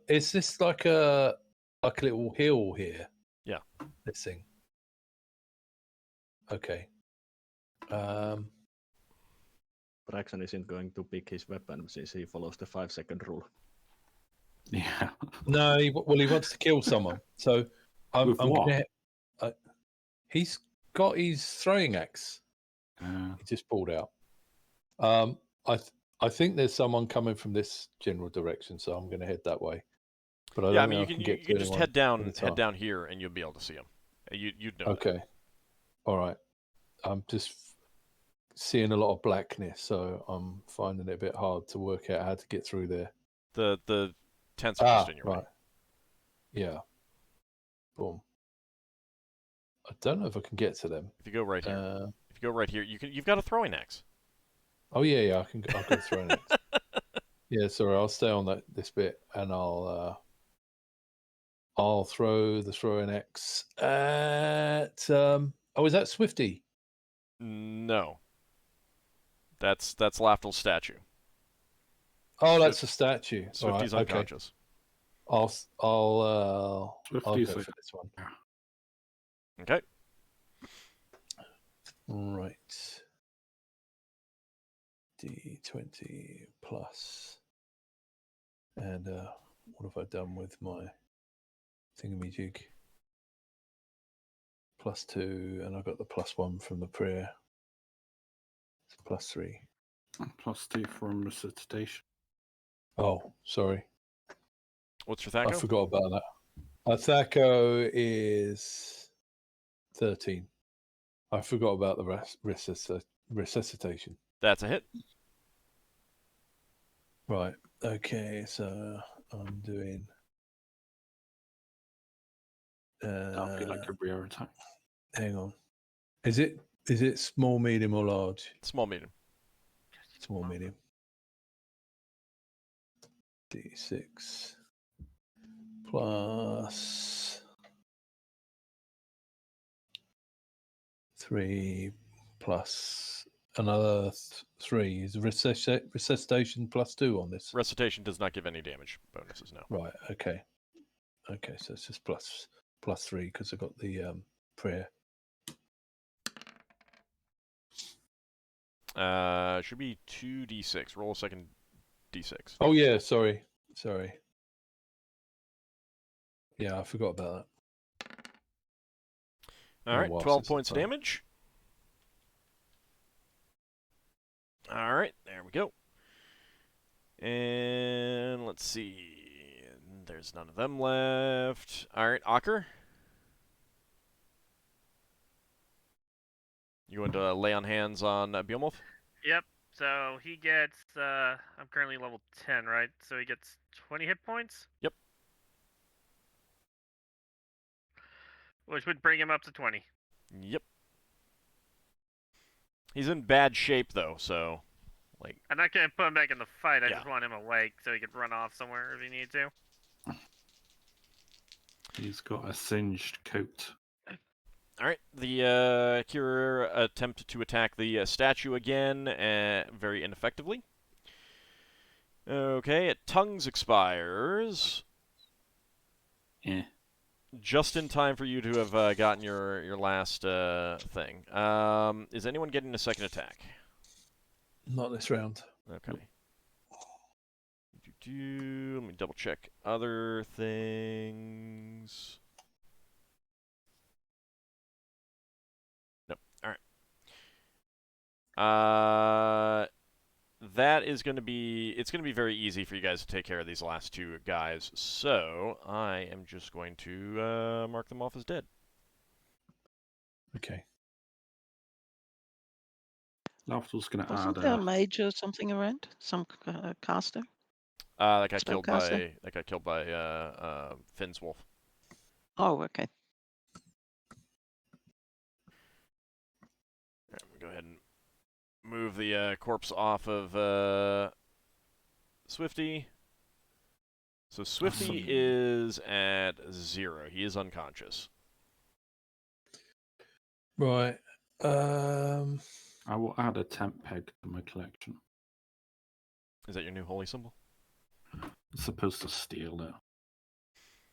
Is this like a little hill here? Yeah. This thing. Okay. Braxon isn't going to pick his weapon since he follows the 5-second rule. Yeah. No, he wants to kill someone. So I'm what? gonna. He's got his throwing axe. He just pulled out. I think there's someone coming from this general direction, so I'm going to head that way. But I don't know if I can get to you can just head down anyone. here, and you'll be able to see him. You'd know. Okay. All right. I'm just seeing a lot of blackness, so I'm finding it a bit hard to work out how to get through there. The tents are just in your way. Right. Yeah. Boom. I don't know if I can get to them. If you go right here, you've got a throwing axe. Oh yeah, I'll go throwing axe. Yeah, sorry, I'll stay on this bit, and I'll throw the throwing axe at. Is that Swifty? No. That's Lafdul's statue. Oh, that's a statue. All right, Swifty's okay. unconscious. I'll Swifty's go like- for this one. Okay. Right. D20 plus. And what have I done with my thingamajig? +2, and I got the +1 from the prayer. It's +3. +2 from resuscitation. Oh, sorry. What's your I Thaco? forgot about that. Thaco is 13. I forgot about the resuscitation. That's a hit. Right. Okay, so I'm doing. That'll be like a rear attack. Hang on. Is it small, medium, or large? Small, medium. Small, medium. D6 plus 3 plus another 3 is resuscitation +2 on this. Recitation does not give any damage bonuses, no. Right. Okay. Okay. So it's just +3 because I got the prayer. Should be 2d6. Roll a second d6. Oh yeah. Sorry. Yeah, I forgot about that. All right, while 12 since I points of played. damage. All right, there we go. And let's see. There's none of them left. All right, Ockar. You want to lay on hands on Beowulf? Yep. So he gets. I'm currently level 10, right? So he gets 20 hit points. Yep. Which would bring him up to 20. Yep. He's in bad shape though, so like. I'm not gonna put him back in the fight. I Yeah. just want him awake so he could run off somewhere if he needs to. He's got a singed coat. All right, the Kira attempt to attack the statue again, very ineffectively. Okay, tongues expires Yeah. just in time for you to have gotten your last thing. Is anyone getting a second attack? Not this round. Okay. Let me double check other things. Nope. All right. That is going to be, it's going to be very easy for you guys to take care of these last two guys. So I am just going to mark them off as dead. Okay. Lafdul's going to Wasn't add there a a... mage or something around? Some caster? That got killed Spellcaster? by Finn's wolf. Oh, okay. All right, I'm gonna go ahead and move the corpse off of Swifty. So Swifty is at 0. He is unconscious. Right. I will add a temp peg to my collection. Is that your new holy symbol? I'm supposed to steal it.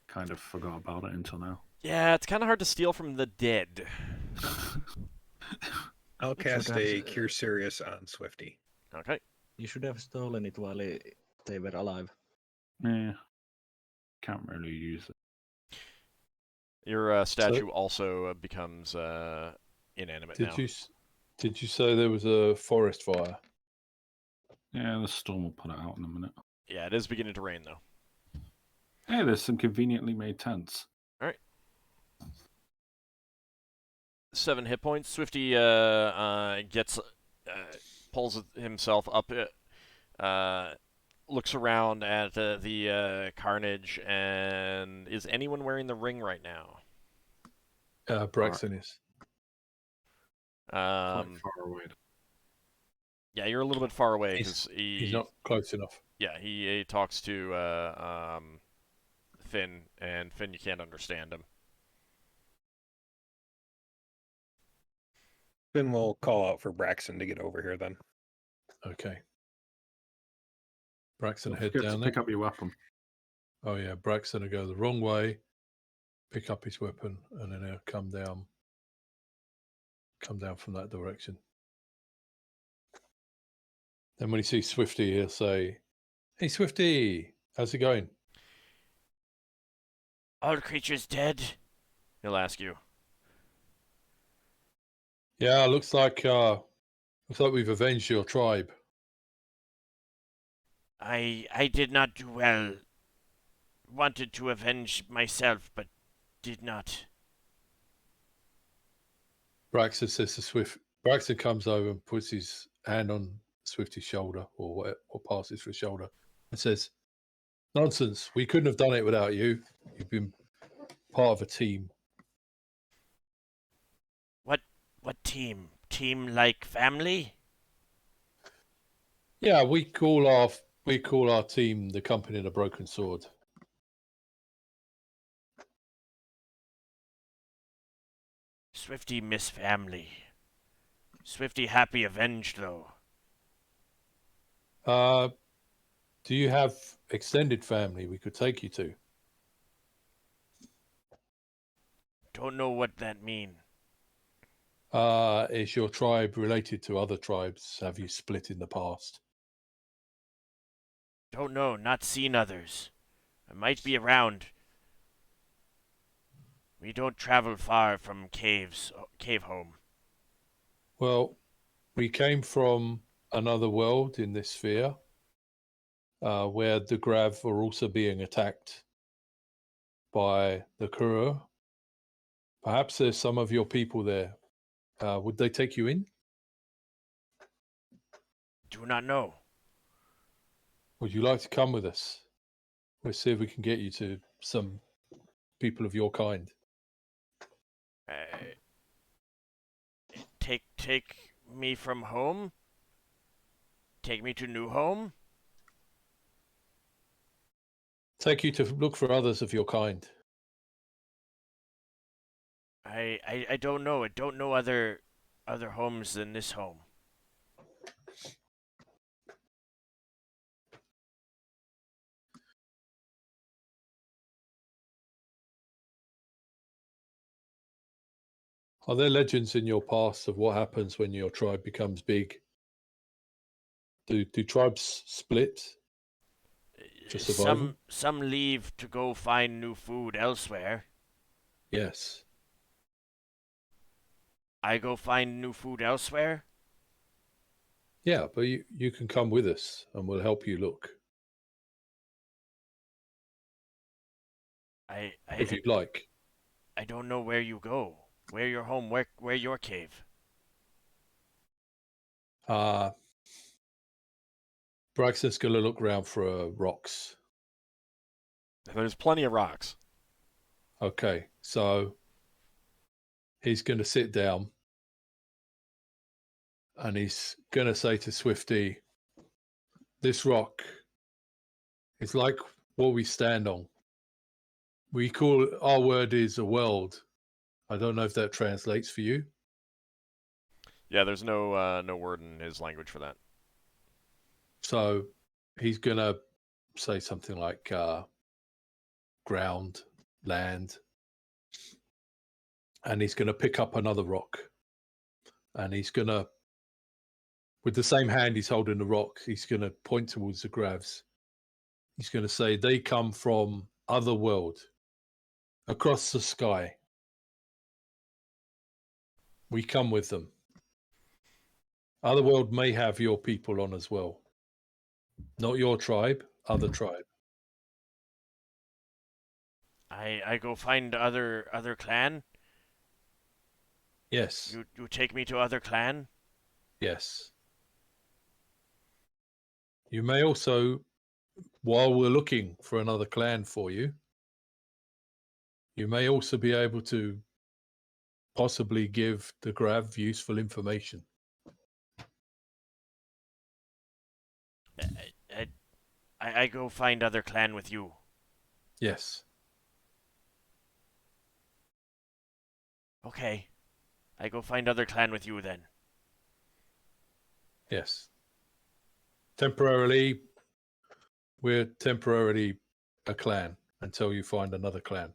Kind of forgot about it until now. Yeah, it's kind of hard to steal from the dead. I'll cast have a s- Cure Serious on Swifty. Okay. You should have stolen it while they were alive. Yeah. Can't really use it. Your statue also becomes inanimate now. Did you say there was a forest fire? Yeah, the storm will put it out in a minute. Yeah, it is beginning to rain though. Hey, there's some conveniently made tents. 7 hit points. Swifty gets pulls himself up, looks around at the carnage, and is anyone wearing the ring right now? Braxon is. Quite far away. Yeah, you're a little bit far away because He's not close enough. Yeah, he talks to Finn, and Finn, you can't understand him. Then we'll call out for Braxon to get over here then. Okay. Braxton Don't head forget to down there. pick up your weapon. Oh yeah, Braxton will go the wrong way, pick up his weapon, and then he'll come down from that direction. Then when he sees Swifty, he'll say, "Hey Swifty, how's it going?" All creatures dead? He'll ask you. Yeah, looks like we've avenged your tribe. I did not do well. Wanted to avenge myself, but did not. Braxton says to Swift. Braxton comes over and puts his hand on Swifty's shoulder, or passes for his shoulder, and says, "Nonsense. We couldn't have done it without you. You've been part of a team." What team? Team like family? Yeah, we call our team the Company of the Broken Sword. Swifty miss family. Swifty happy avenged though. Do you have extended family we could take you to? Don't know what that mean. Is your tribe related to other tribes? Have you split in the past? Don't know, not seen others. I might be around. We don't travel far from cave home. Well, we came from another world in this sphere, where the Grav are also being attacked by the Kura. Perhaps there's some of your people there. Would they take you in? Do not know. Would you like to come with us? Let's see if we can get you to some people of your kind. Take me from home? Take me to new home? Take you to look for others of your kind. I don't know. I don't know other homes than this home. Are there legends in your past of what happens when your tribe becomes big? Do tribes split for survival? Some leave to go find new food elsewhere. Yes. I go find new food elsewhere. Yeah, but you can come with us and we'll help you look if you'd like. I don't know where you go. Where your home? Where your cave? Braxton's going to look around for rocks. There's plenty of rocks. Okay, so he's going to sit down and he's going to say to Swifty, "This rock is like what we stand on. We call our word is a world. I don't know if that translates for you." Yeah, there's no word in his language for that. So he's going to say something like ground, land, and he's going to pick up another rock, and he's going to, with the same hand he's holding the rock, he's going to point towards the Gravs. He's going to say, "They come from other world, across the sky. We come with them. Otherworld may have your people on as well. Not your tribe, other tribe." I go find other clan. Yes. You take me to other clan. Yes. You may also, while we're looking for another clan for you, you may also be able to possibly give the Grav useful information. I go find other clan with you. Yes. Okay. I go find other clan with you then. Yes. Temporarily, We're temporarily a clan until you find another clan.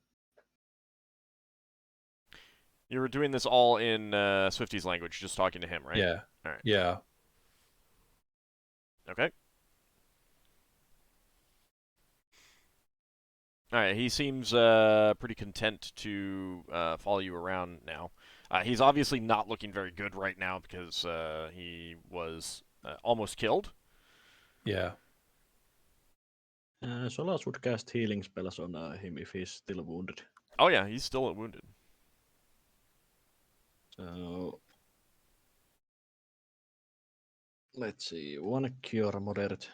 You were doing this all in Swifty's language, just talking to him, right? Yeah. All right. Yeah. Okay. All right. He seems pretty content to follow you around now. He's obviously not looking very good right now because he was almost killed. Yeah. Solas would cast healing spells on him if he's still wounded. Oh yeah, he's still wounded. So let's see, 1 cure moderate.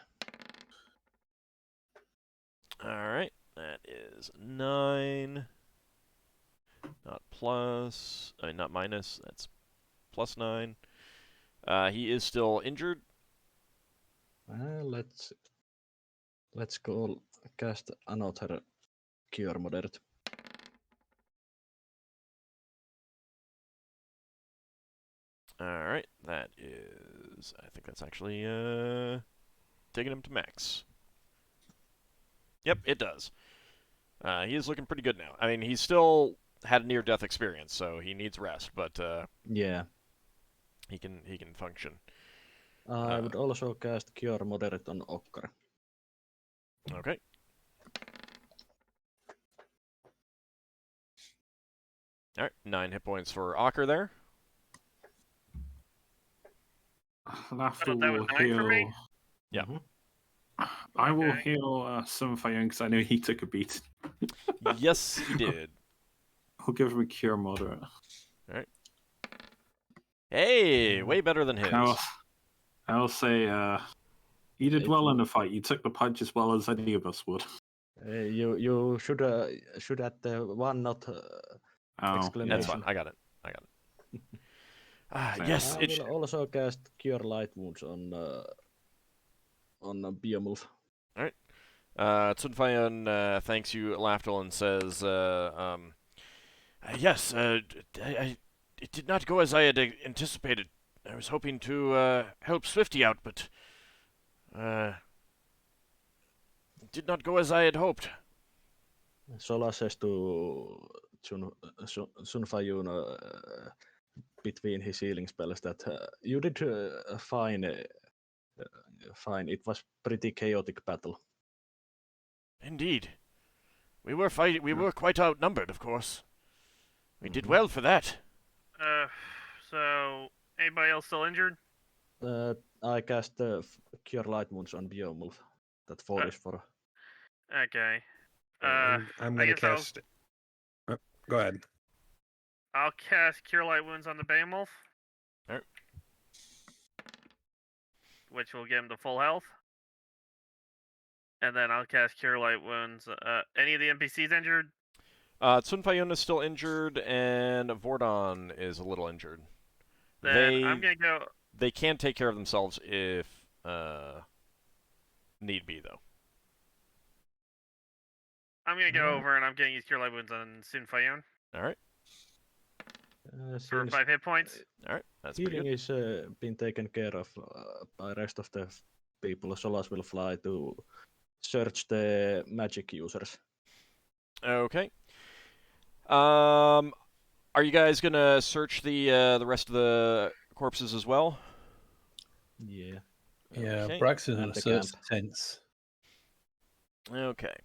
All right, that is 9. Not plus, not minus. That's plus 9. He is still injured. Let's go cast another cure moderate. All right, that is. I think that's actually taking him to max. Yep, it does. He is looking pretty good now. I mean, he's still had a near-death experience, so he needs rest, but Yeah. he can function. I would also cast cure moderate on Ockar. Okay. All right, 9 hit points for Ockar there. Lafdul that will was 9 for me? heal. Yeah. I will Okay. heal Sunfire because I know he took a beat. Yes, he did. I'll give him a cure moderate. Hey, way better than his. I'll say you did well in the fight. You took the punch as well as any of us would. You should add the one not exclamation. That's fine. I got it. Yes, I will also cast Cure Light Wounds on Biomulf. All right. Tsunfayon thanks you, Lafdul, and says, yes, it did not go as I had anticipated. I was hoping to help Swifty out, but it did not go as I had hoped. Solas says to Sunfayun between his healing spells that you did fine. Fine. It was pretty chaotic battle. Indeed. We were fighting. We were quite outnumbered, of course. We did well for that. So anybody else still injured? I cast Cure Light Wounds on Biomulf. That 4 is for. Okay. I'm I going to guess I'll- cast. Oh, go ahead. I'll cast Cure Light Wounds on the Behemoth. Alright. Which will give him to full health. And then I'll cast Cure Light Wounds. Any of the NPCs injured? Tsunfayun is still injured, and Vordon is a little injured. Then I'm going to go... They can take care of themselves if need be, though. I'm going to go over and I'm going to use Cure Light Wounds on Sunfayun. Alright. For 5 hit points. Alright, that's pretty Healing good. is been taken care of by rest of the people. Solas will fly to search the magic users. Okay. Are you guys gonna search the rest of the corpses as well? Yeah. Yeah, Okay. Braxon And the search camp. tents. Okay.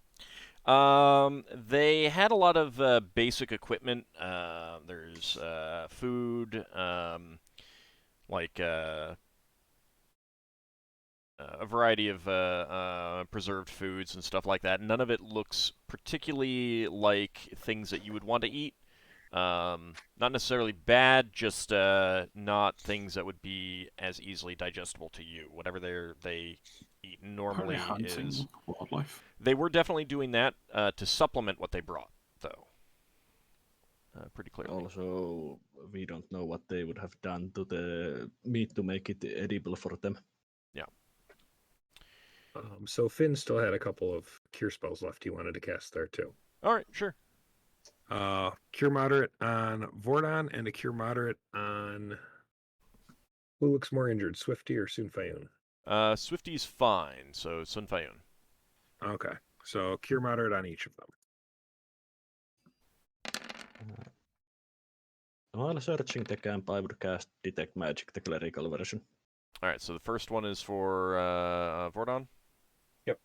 They had a lot of basic equipment. There's food, like a variety of preserved foods and stuff like that. None of it looks particularly like things that you would want to eat. Not necessarily bad, just not things that would be as easily digestible to you. Whatever they eat normally hunting is. wildlife. They were definitely doing that to supplement what they brought, though. Pretty clearly. Also, we don't know what they would have done to the meat to make it edible for them. Yeah. So Finn still had a couple of cure spells left he wanted to cast there too. All right, sure. Cure moderate on Vordon and a cure moderate on who looks more injured, Swifty or Sunfayun? Swifty's fine, so Sunfayun. Okay. So cure moderate on each of them. While searching the camp, I would cast Detect Magic, the clerical version. All right, so the first one is for Vordon? Yep.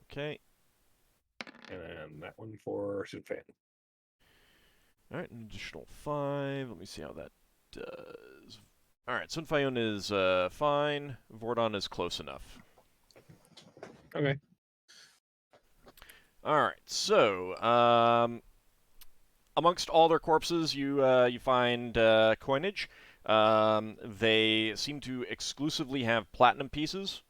Okay. And then that one for Sinfan. All right, an additional 5. Let me see how that does. All right, Sunfayun is fine. Vordon is close enough. Okay. All right, so amongst all their corpses, you find coinage. They seem to exclusively have platinum pieces.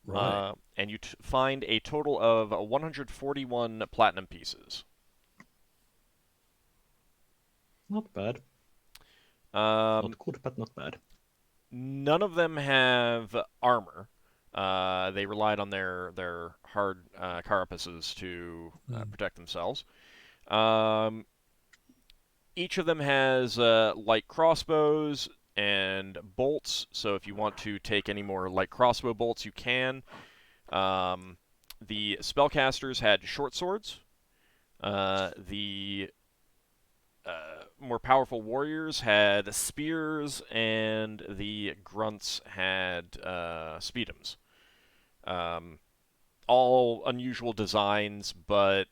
Right. And you find a total of 141 platinum pieces. Not bad. Um, Not good, but not bad. None of them have armor. They relied on their hard carapaces to protect themselves. Each of them has light crossbows and bolts, so if you want to take any more light crossbow bolts, you can. The spellcasters had short swords. The more powerful warriors had spears, and the grunts had speedums. All unusual designs, but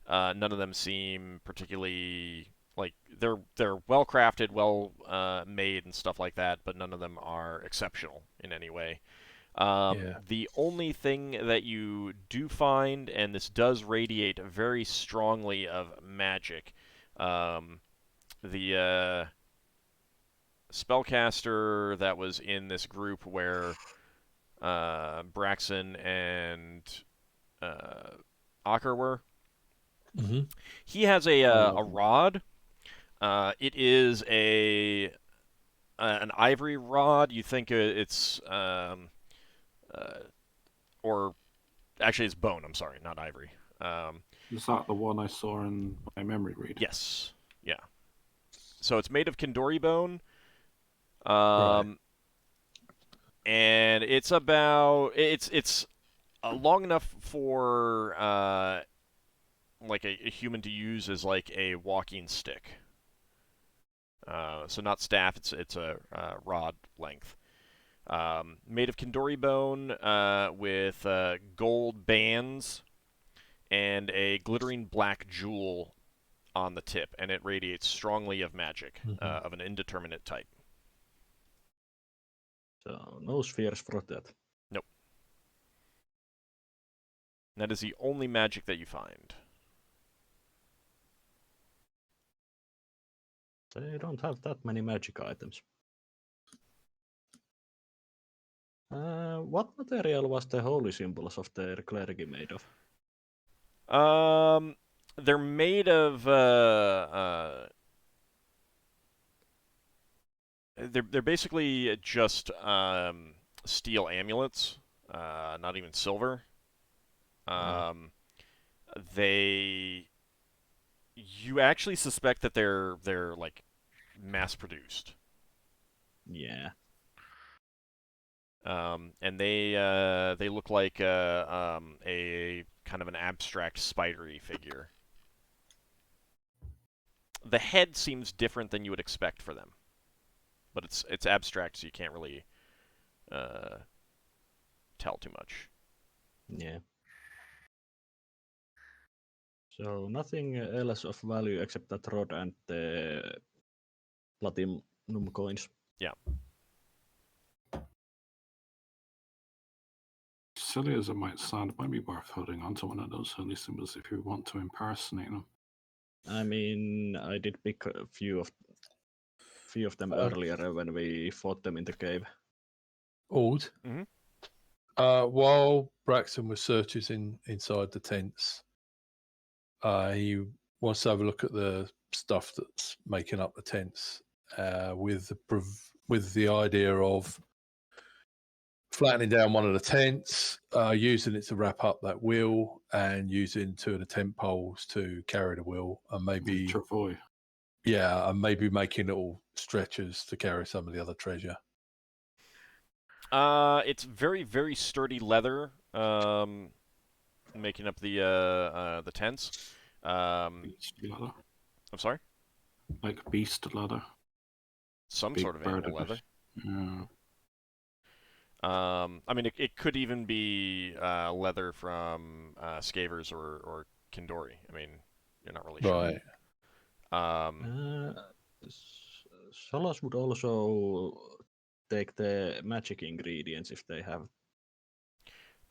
none of them seem particularly like they're well crafted, well made, and stuff like that. But none of them are exceptional in any way. Yeah. The only thing that you do find, and this does radiate very strongly of magic, the spellcaster that was in this group where Braxon and Ockar were, Mm-hmm. he has a rod. It is an ivory rod. You think it's or actually it's bone. I'm sorry, not ivory. Is that the one I saw in my memory read? Yes. Yeah. So it's made of Kindori bone. Right. And it's about it's long enough for like a human to use as like a walking stick. So not staff. It's a rod length. Made of Kindori bone with gold bands and a glittering black jewel on the tip, and it radiates strongly of magic of an indeterminate type. So no spheres for that. Nope. That is the only magic that you find. They don't have that many magic items. What material was the holy symbols of their cleric made of? They're made of they're basically just steel amulets, not even silver. You actually suspect that they're like mass produced. Yeah. And they look like a kind of an abstract spidery figure. The head seems different than you would expect for them, but it's abstract, so you can't really tell too much. Yeah. So nothing else of value except that rod and the platinum coins. Yeah. Silly as it might sound, it might be worth holding on to one of those holy symbols if you want to impersonate them. I mean, I did pick a few of them earlier when we fought them in the cave. Ald. Mm-hmm. While Braxon was searching inside the tents, he wants to have a look at the stuff that's making up the tents, with the idea of flattening down one of the tents, using it to wrap up that wheel, and using 2 of the tent poles to carry the wheel, and maybe Travoy. yeah, and maybe making little stretchers to carry some of the other treasure. It's very, very sturdy leather. making up the tents. Beast leather. I'm sorry. Like beast leather. Some Big sort of bird animal leather. Yeah. I mean, it could even be leather from Scavers or Kindori. I mean, you're not really sure. Right. Solas would also take the magic ingredients if they have.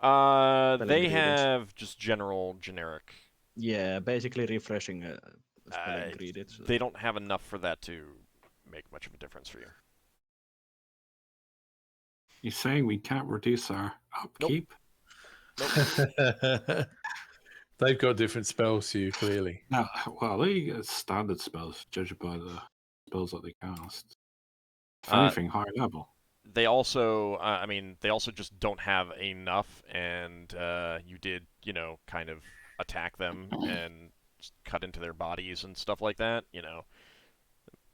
They ingredients. have just generic. Yeah, basically refreshing spell Uh, ingredients. They don't have enough for that to make much of a difference for you. You're saying we can't reduce our upkeep? They've got different spells to you, clearly. No, well, they get standard spells, judged by the spells that they cast. If anything, higher level. They also, I mean, they also just don't have enough, and you did, kind of attack them and cut into their bodies and stuff like that,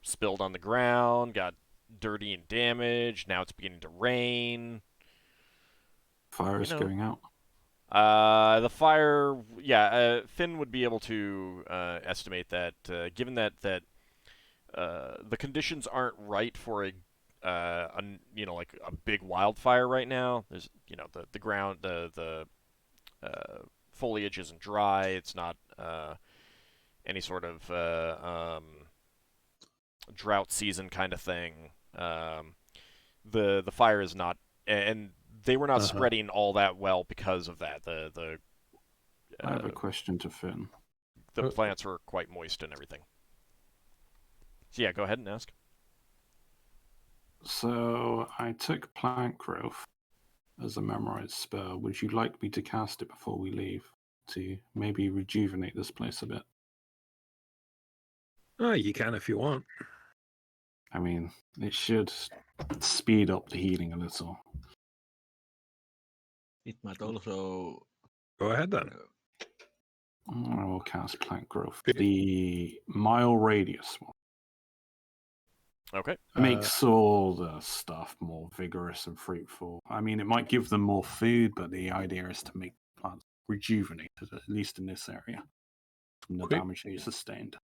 spilled on the ground, got dirty and damaged, now it's beginning to rain. Fire is going out. The fire, yeah, Finn would be able to estimate that, given that the conditions aren't right for like a big wildfire right now. There's, the ground, the foliage isn't dry. It's not any sort of drought season kind of thing. The fire is not, and they were not spreading all that well because of that. I have a question to Finn. The plants were quite moist and everything. So yeah, go ahead and ask. So I took plant growth as a memorized spell. Would you like me to cast it before we leave to maybe rejuvenate this place a bit? Oh, you can if you want. I mean, it should speed up the healing a little. It might also. Go ahead then. I will cast plant growth. The mile radius one. Okay. Makes all the stuff more vigorous and fruitful. I mean, it might give them more food, but the idea is to make plants rejuvenated, at least in this area, from the damage they sustained.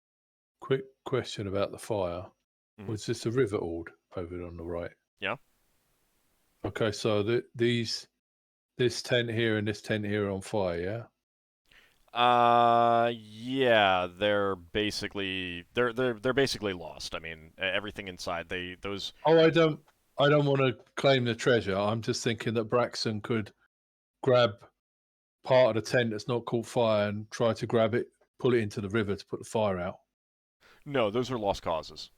Quick question about the fire. Mm-hmm. Was this a river ord over on the right? Yeah. Okay, so this tent here and this tent here are on fire, yeah? Yeah, they're basically lost. I mean, everything inside those. Oh, I don't want to claim the treasure. I'm just thinking that Braxon could grab part of the tent that's not caught fire and try to grab it, pull it into the river to put the fire out. No, those are lost causes.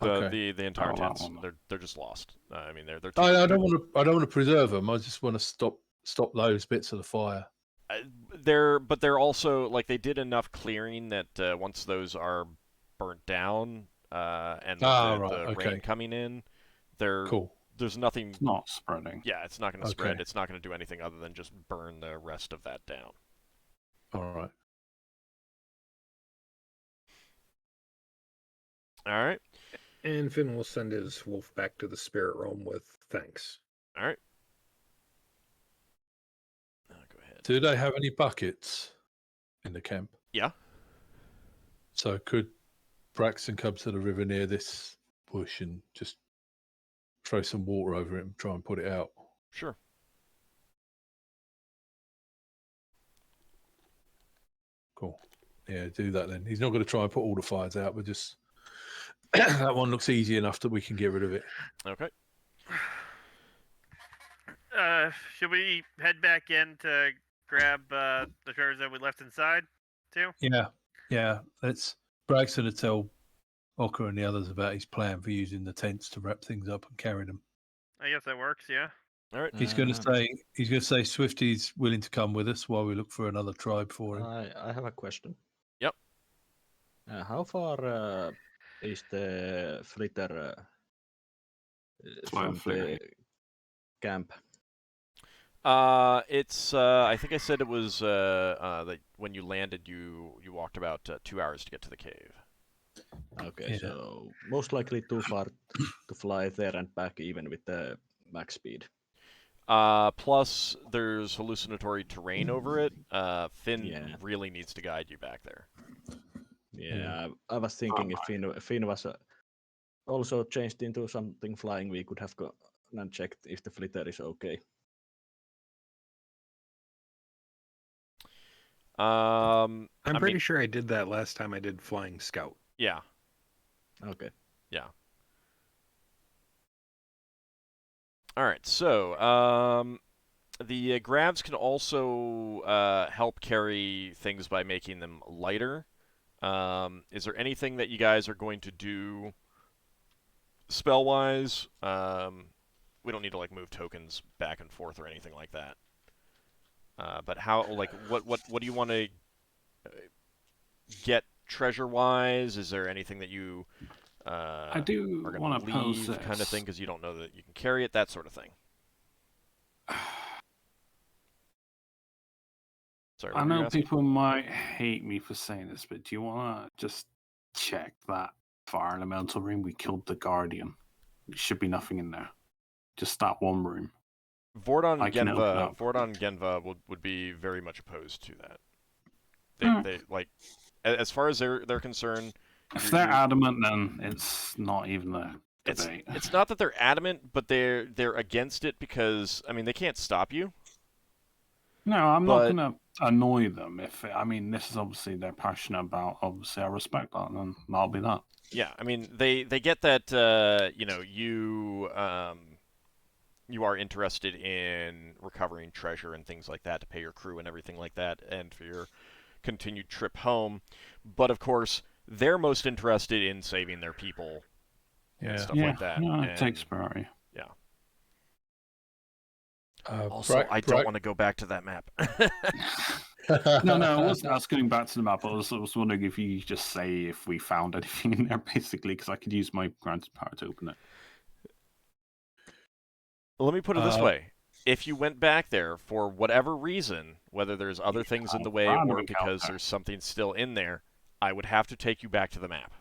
Okay. The entire tents, they're just lost. I mean, they're. I don't want to preserve them. I just want to stop those bits of the fire. They're also, like, they did enough clearing that once those are burnt down and the rain coming in, there's nothing. It's not spreading. Yeah, it's not going to spread. It's not going to do anything other than just burn the rest of that down. All right. All right. And Finn will send his wolf back to the spirit realm with thanks. All right. Go ahead. Do they have any buckets in the camp? Yeah. So could Braxon come to the river near this bush and just throw some water over it and try and put it out? Sure. Cool. Yeah, do that then. He's not going to try and put all the fires out, but just that one looks easy enough that we can get rid of it. Okay. Should we head back in to grab the treasures that we left inside, too? Yeah. Let's Braxon to tell Ockar and the others about his plan for using the tents to wrap things up and carry them. I guess that works, yeah. All right. He's going to say Swifty's willing to come with us while we look for another tribe for him. I have a question. Yep. How far is the flitter from the camp? It's I think I said it was that when you landed, you walked about 2 hours to get to the cave. Okay, so most likely too far to fly there and back, even with the max speed. Plus, there's hallucinatory terrain over it. Finn Yeah. really needs to guide you back there. Yeah, I was thinking if Finn was also changed into something flying, we could have gone and checked if the flitter is okay. I'm I pretty mean, sure I did that last time I did Flying Scout. yeah, Okay. yeah. All right, so the grabs can also help carry things by making them lighter. Is there anything that you guys are going to do spell-wise? We don't need to like move tokens back and forth or anything like that. But how, like, what do you want to get treasure-wise? Is there anything that you I do are going want to to pose leave, this kind of thing, because you don't know that you can carry it, that sort of thing? Sorry, I what were you know asking? people might hate me for saying this, but do you want to just check that fire elemental room? We killed the guardian. There should be nothing in there. Just that one room. Vordon I can open up. Genva would be very much opposed to that. Hmm. They like, as far as they're concerned. If they're adamant, then it's not even a debate. It's not that they're adamant, but they're against it because, I mean, they can't stop you. No, I'm not But- going to annoy them. I mean, this is obviously they're passionate about. Obviously, I respect that, and that'll be that. Yeah, I mean, they get that you are interested in recovering treasure and things like that to pay your crew and everything like that, and for your continued trip home. But of course, they're most interested in saving their people and stuff like that. No, and, it takes priority. Yeah. Uh, Also, I don't want to go back to that map. No, I wasn't asking back to the map. I was wondering if you just say if we found anything in there, basically, because I could use my granted power to open it. Let me put it this way. If you went back there for whatever reason, whether there's other things in the way or because there's something still in there, I would have to take you back to the map.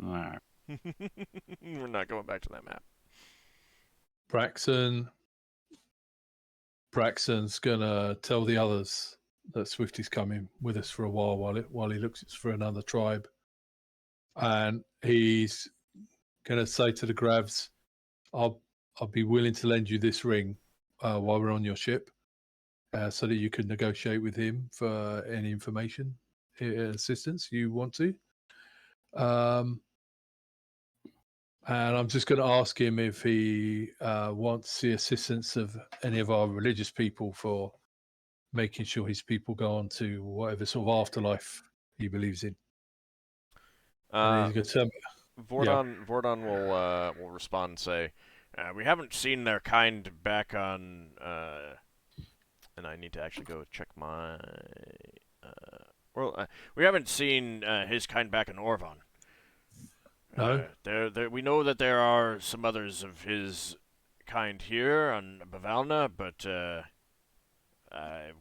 All right. We're not going back to that map. Braxton's gonna tell the others that Swifty's coming with us for a while he looks for another tribe, and he's gonna say to the Gravs, "I'll be willing to lend you this ring while we're on your ship, so that you can negotiate with him for any information, assistance you want to." And I'm just going to ask him if he wants the assistance of any of our religious people for making sure his people go on to whatever sort of afterlife he believes in. And he's going to tell me. Vordon will respond and say, "We haven't seen their kind back on." And I need to actually go check my. We haven't seen his kind back in Orvon. No. We know that there are some others of his kind here on Bavalna, but I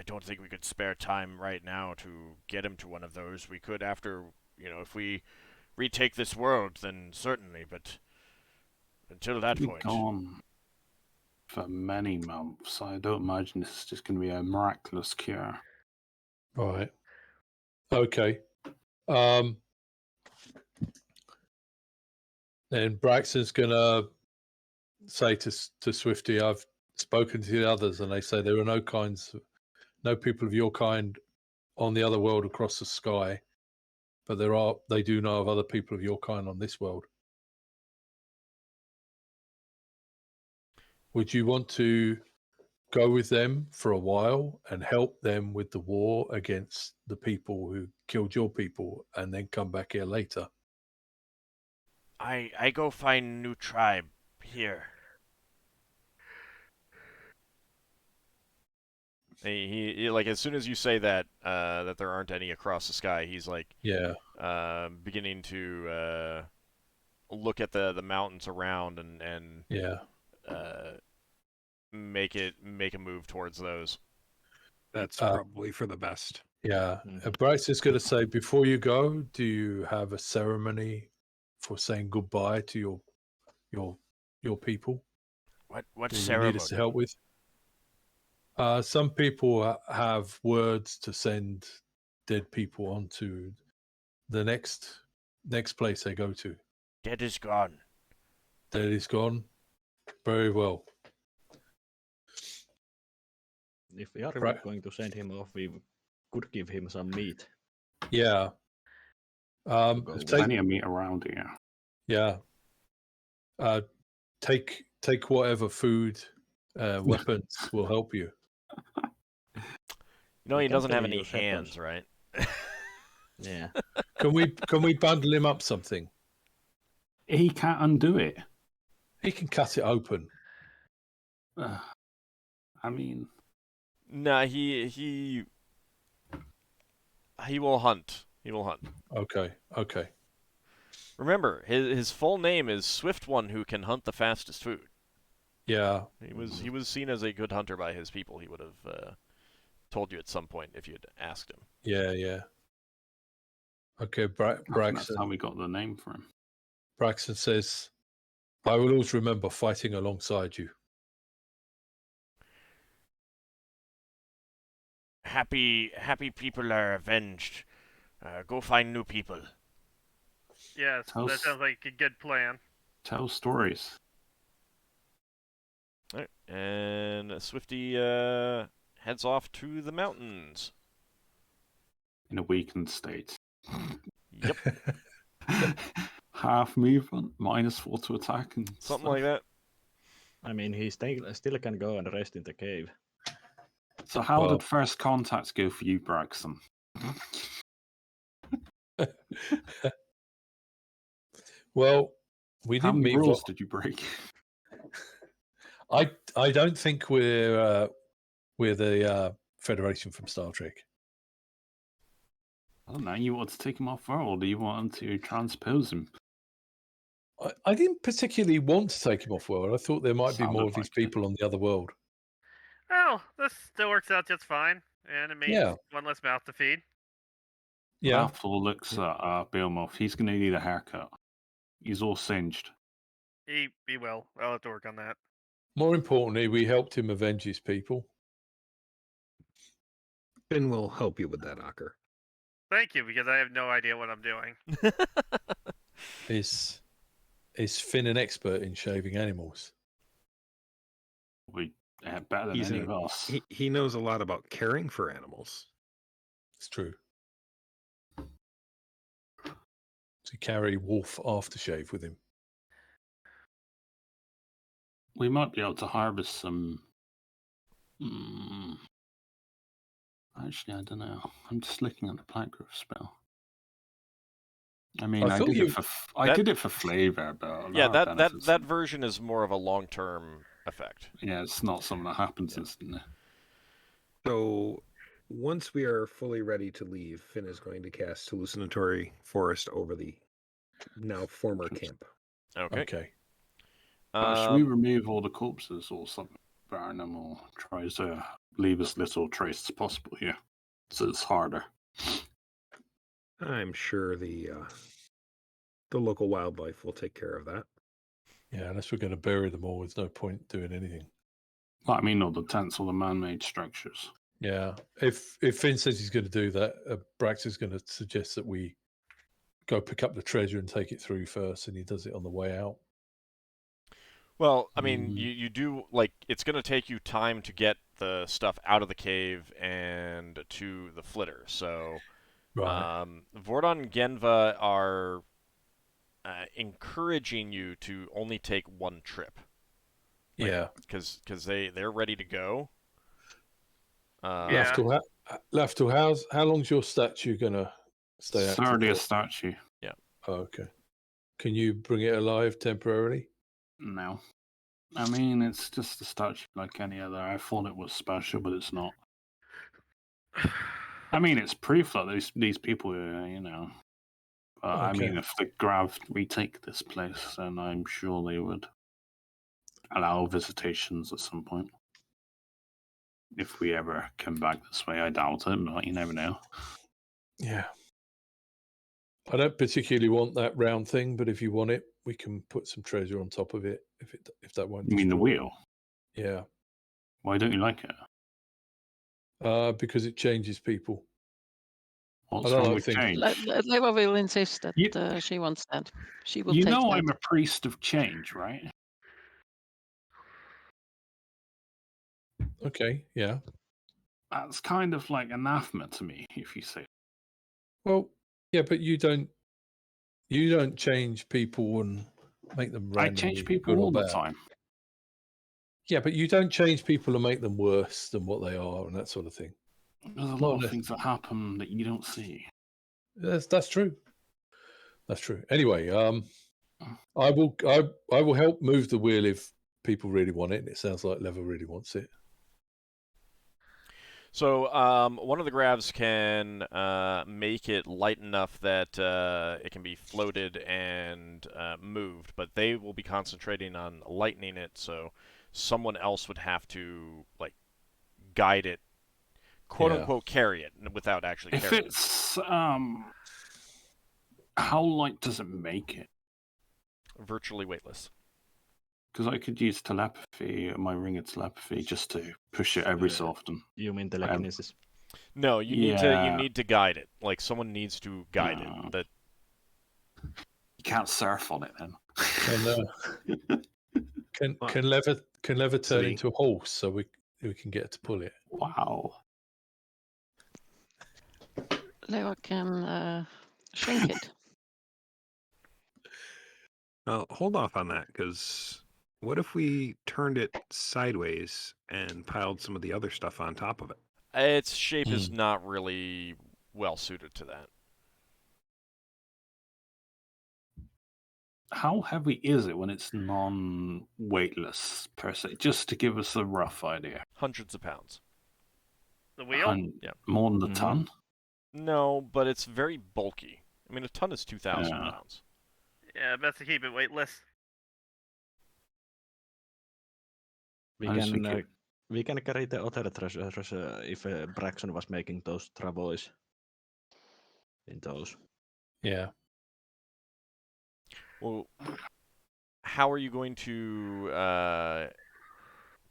don't think we could spare time right now to get him to one of those. We could after, if we retake this world, then certainly, but until that point. Gone for many months. I don't imagine this is just going to be a miraculous cure. Right. Okay. Then Braxton's going to say to Swifty, "I've spoken to the others, and they say there are no people of your kind on the other world across the sky, but they do know of other people of your kind on this world. Would you want to go with them for a while and help them with the war against the people who killed your people, and then come back here later?" I go find new tribe here. He like, as soon as you say that that there aren't any across the sky, he's like, beginning to look at the mountains around and make a move towards those. That's probably for the best. Yeah. Bryce is going to say, before you go, do you have a ceremony for saying goodbye to your people? What that you ceremony? need us to help with? Some people have words to send dead people onto the next place they go to. Dead is gone. Dead is gone. Very well. If we are Right. going to send him off, we could give him some meat. Yeah. Go Take, Plenty of meat around here. yeah. Take whatever food, weapons will help you. You know I he can doesn't have tell you any use weapons. hands, right? Yeah. Can we bundle him up something? He can't undo it. He can cut it open. I mean, Nah, he will hunt. He will hunt. Okay. Remember, his full name is Swift One Who Can Hunt the Fastest Food. Yeah. He was seen as a good hunter by his people. He would have told you at some point if you'd asked him. Yeah. Okay, I think that's Braxon. how we got the name for him. Braxon says, "I will always remember fighting alongside you." Happy people are avenged. Go find new people. Yes, that sounds like a good plan. Tell stories. All right, and Swifty heads off to the mountains. In a weakened state. Yep, Half movement, -4 to attack, and something stuff. like that. I mean, he still can go and rest in the cave. So how Well- did first contacts go for you, Braxon? Well, we How didn't many meet. rules did you break? I don't think we're the Federation from Star Trek. I don't know. You want to take him off world, or do you want him to transpose him? I didn't particularly want to take him off world. I thought there might be more Sounded of his like it. people on the other world. Well, this still works out just fine, and it means Yeah. one less mouth to feed. Yeah. Lafdul looks at Beowulf. He's going to need a haircut. He's all singed. He will. I'll have to work on that. More importantly, we helped him avenge his people. Finn will help you with that, Ockar. Thank you, because I have no idea what I'm doing. Is Finn an expert in shaving animals? We better than He's any of us. he knows a lot about caring for animals. It's true. To carry wolf aftershave with him. We might be able to harvest some. Actually, I don't know. I'm just looking at the plant growth spell. I mean, I did it for flavor, but Yeah, there are benefits. that version is more of a long-term effect. Yeah, it's not something that happens instantly. So once we are fully ready to leave, Finn is going to cast Hallucinatory Forest over the now former camp. Okay. Okay. Should we remove all the corpses or something? Burn them or try to leave as little trace as possible here, so it's harder. I'm sure the local wildlife will take care of that. Yeah, unless we're going to bury them all, there's no point doing anything. Well, I mean, all the tents or the man-made structures. Yeah. If Finn says he's going to do that, Brax is going to suggest that we go pick up the treasure and take it through first, and he does it on the way out. Well, I mean, you do, like, it's going to take you time to get the stuff out of the cave and to the flitter. So, Right. Vordon and Genva are encouraging you to only take one trip. Like, Yeah. Because they're ready to go. Yeah. Lafdul, how long's your statue going to stay It's active already a for? statue. Oh, okay. Can you bring it alive temporarily? No. I mean, it's just a statue like any other. I thought it was special, but it's not. I mean, it's proof that these people are, you know. I Okay. mean, if the Grav retake this place, then I'm sure they would allow visitations at some point. If we ever come back this way, I doubt it, but you never know. Yeah. I don't particularly want that round thing, but if you want it, we can put some treasure on top of it. If that won't. You mean the destroy it. wheel? Yeah. Why don't you like it? Because it changes people. What's don't wrong like with things- change? Leva will insist that You- she wants that. She will You take know that. I'm a priest of change, right? Okay. Yeah. That's kind of like anathema to me, if you say. Well, yeah, but you don't change people and make them I randomly change people good or all the bad. time. Yeah, but you don't change people and make them worse than what they are and that sort of thing. There's a Not lot of unless- things that happen that you don't see. That's true. That's true. Anyway, I will help move the wheel if people really want it, and it sounds like Lever really wants it. So one of the grabs can make it light enough that it can be floated and moved, but they will be concentrating on lightening it, so someone else would have to like guide it, quote unquote, carry it without actually If carrying it's how light does it make it? it. Virtually weightless. Because I could use telepathy, my ring of telepathy, just to push it every so often. You mean telekinesis? No, you need to guide it. Like someone needs to guide it. That you can't surf on it then. Can Lever turn See? into a horse so we can get to pull it? Wow. Leva can shrink it. Hold off on that, because what if we turned it sideways and piled some of the other stuff on top of it? its shape is not really well suited to that. How heavy is it when it's non-weightless per se? Just to give us a rough idea. Hundreds of pounds. The wheel? Yeah. More than a ton? No, but it's very bulky. I mean, a ton is 2,000 pounds. Yeah, best to keep it weightless. We can carry the other treasures if Braxon was making those travois in those. Yeah. Well, how are you going to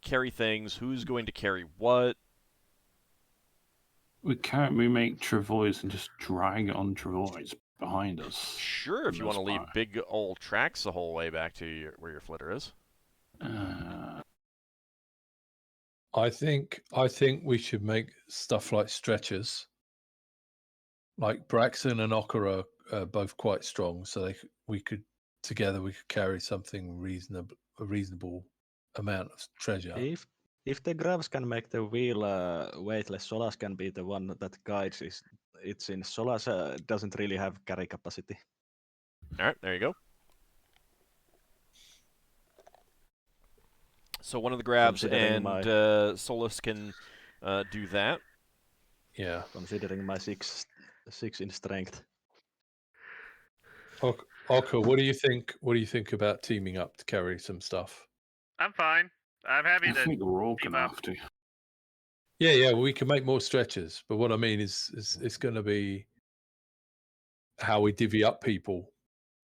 carry things? Who's going to carry what? We make travois and just drag it on travois behind us? Sure, if you want to leave big old tracks the whole way back to where your flitter is. I think we should make stuff like stretchers. Like Braxon and Ockar are both quite strong, so we could carry something a reasonable amount of treasure. If the grabs can make the wheel weightless, Solas can be the one that guides it in. Solas doesn't really have carry capacity. All right, there you go. So one of the grabs and Solas can do that. Yeah. Considering my six in strength. Ockar, what do you think? What do you think about teaming up to carry some stuff? I'm fine. I'm happy I to think we're all team gonna up. have to. Yeah. Well, we can make more stretchers, but what I mean is it's going to be how we divvy up people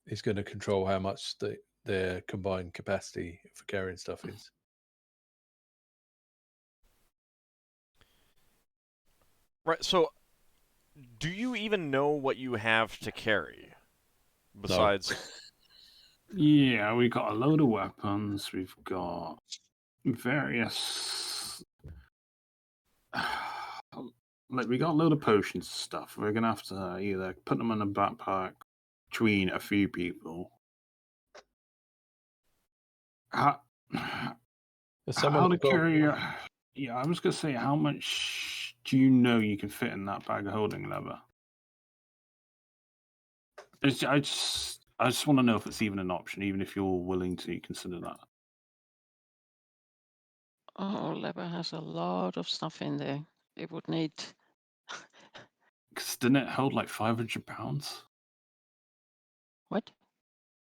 is going to control how much their combined capacity for carrying stuff is. Right. So, do you even know what you have to carry? Besides, Yeah, we got a load of weapons. We've got various. Like we got a load of potions and stuff. We're gonna have to either put them in a backpack between a few people. How to carry your... Yeah, I was gonna say, how much do you know you can fit in that bag of holding, Lever? I just want to know if it's even an option, even if you're willing to consider that. Oh, Leva has a lot of stuff in there. It would need. Because didn't it hold like 500 pounds? What?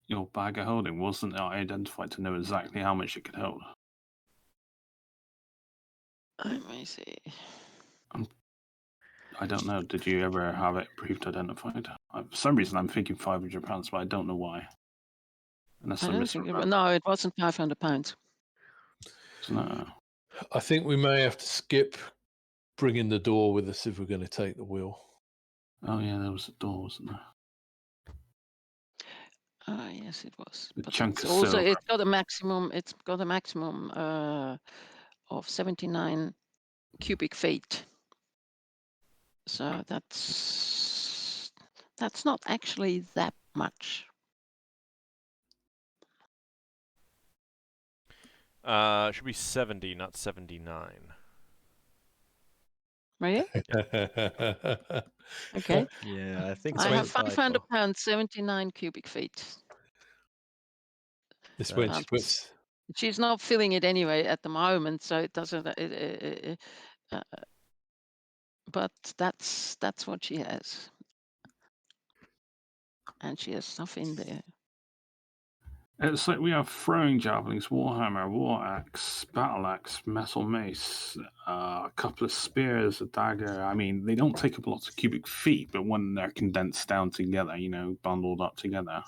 Your bag of holding wasn't identified to know exactly how much it could hold. Let me see. I don't know. Did you ever have it briefed identified? For some reason, I'm thinking £500, but I don't know why. Unless I I don't think misremember. no, it wasn't £500. No. I think we may have to skip bringing the door with us if we're going to take the wheel. Oh yeah, there was a door, wasn't there? Ah, yes, it was. A But chunk it's of also silver. it's got a maximum. It's got a maximum of 79 cubic feet. So that's not actually that much. Should be 70, not 79. Really? Okay. Yeah, I think I that's have a typo. £500, 79 cubic feet. It's when she Um, puts. She's not filling it anyway at the moment, so it doesn't. But that's what she has, and she has stuff in there. It's like we have throwing javelins, warhammer, war axe, battle axe, metal mace, a couple of spears, a dagger. I mean, they don't take up lots of cubic feet, but when they're condensed down together, bundled up together,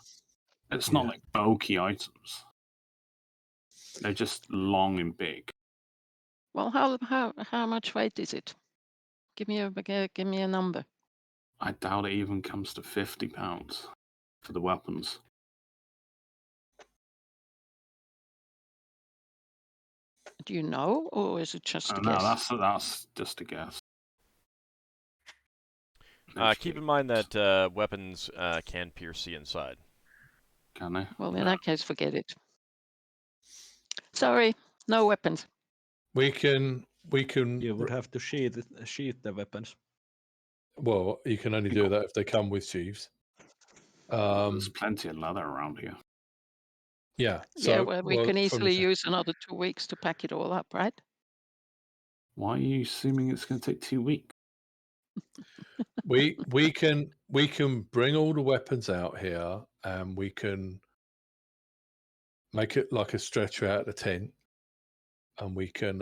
it's not Yeah. like bulky items. They're just long and big. Well, how much weight is it? Give me a number. I doubt it even comes to £50 for the weapons. Do you know, or is it just a No, guess? that's just a guess. Keep in mind that weapons can pierce the inside. Can they? Well, in that case, forget it. Sorry, no weapons. We can. You would have to sheath the weapons. Well, you can only do that if they come with sheaves. There's plenty of leather around here. Yeah. Yeah, So well, we can from easily use another 2 weeks to pack it all up, right? Why are you assuming it's going to take 2 weeks? we can bring all the weapons out here, and we can make it like a stretcher out of the tent, and we can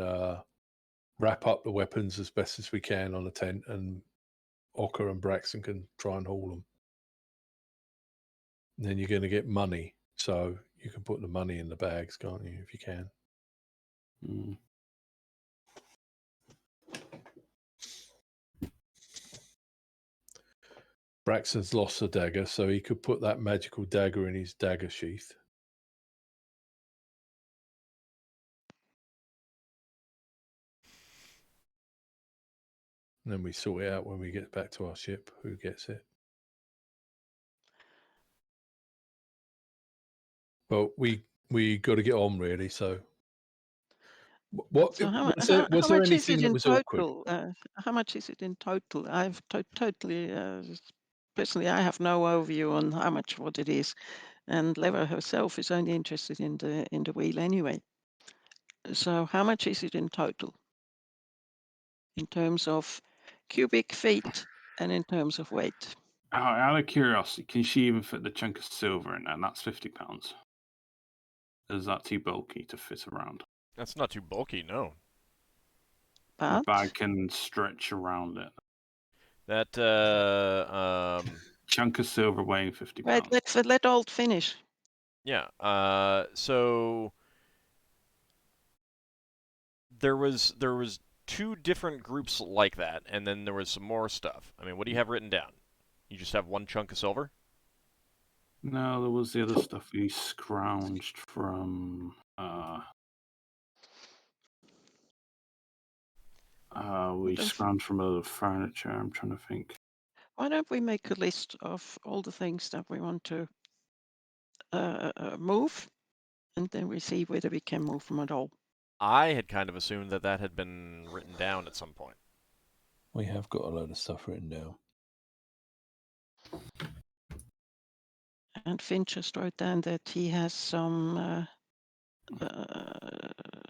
wrap up the weapons as best as we can on the tent, and Ockar and Braxon can try and haul them. And then you're going to get money, so you can put the money in the bags, can't you, if you can? Mm. Braxton's lost a dagger, so he could put that magical dagger in his dagger sheath. And then we sort it out when we get back to our ship, who gets it. Well, we got to get on, really, so... What So how was there much is anything it that in was awkward? total? How much is it in total? I've totally, personally, I have no overview on how much what it is, and Leva herself is only interested in the wheel anyway. So how much is it in total, in terms of cubic feet and in terms of weight? Out of curiosity, can she even fit the chunk of silver in there? And that's £50. Is that too bulky to fit around? That's not too bulky, no. The But bag can stretch around it. That Chunk of silver weighing £50. right, let Old finish. yeah. So there was 2 different groups like that, and then there was some more stuff. I mean, what do you have written down? You just have 1 chunk of silver? No, there was the other stuff we scrounged from. We scrounged from other furniture. I'm trying to think. Why don't we make a list of all the things that we want to move, and then we see whether we can move them at all. I had kind of assumed that had been written down at some point. We have got a load of stuff written down. And Finn just wrote down that he has some.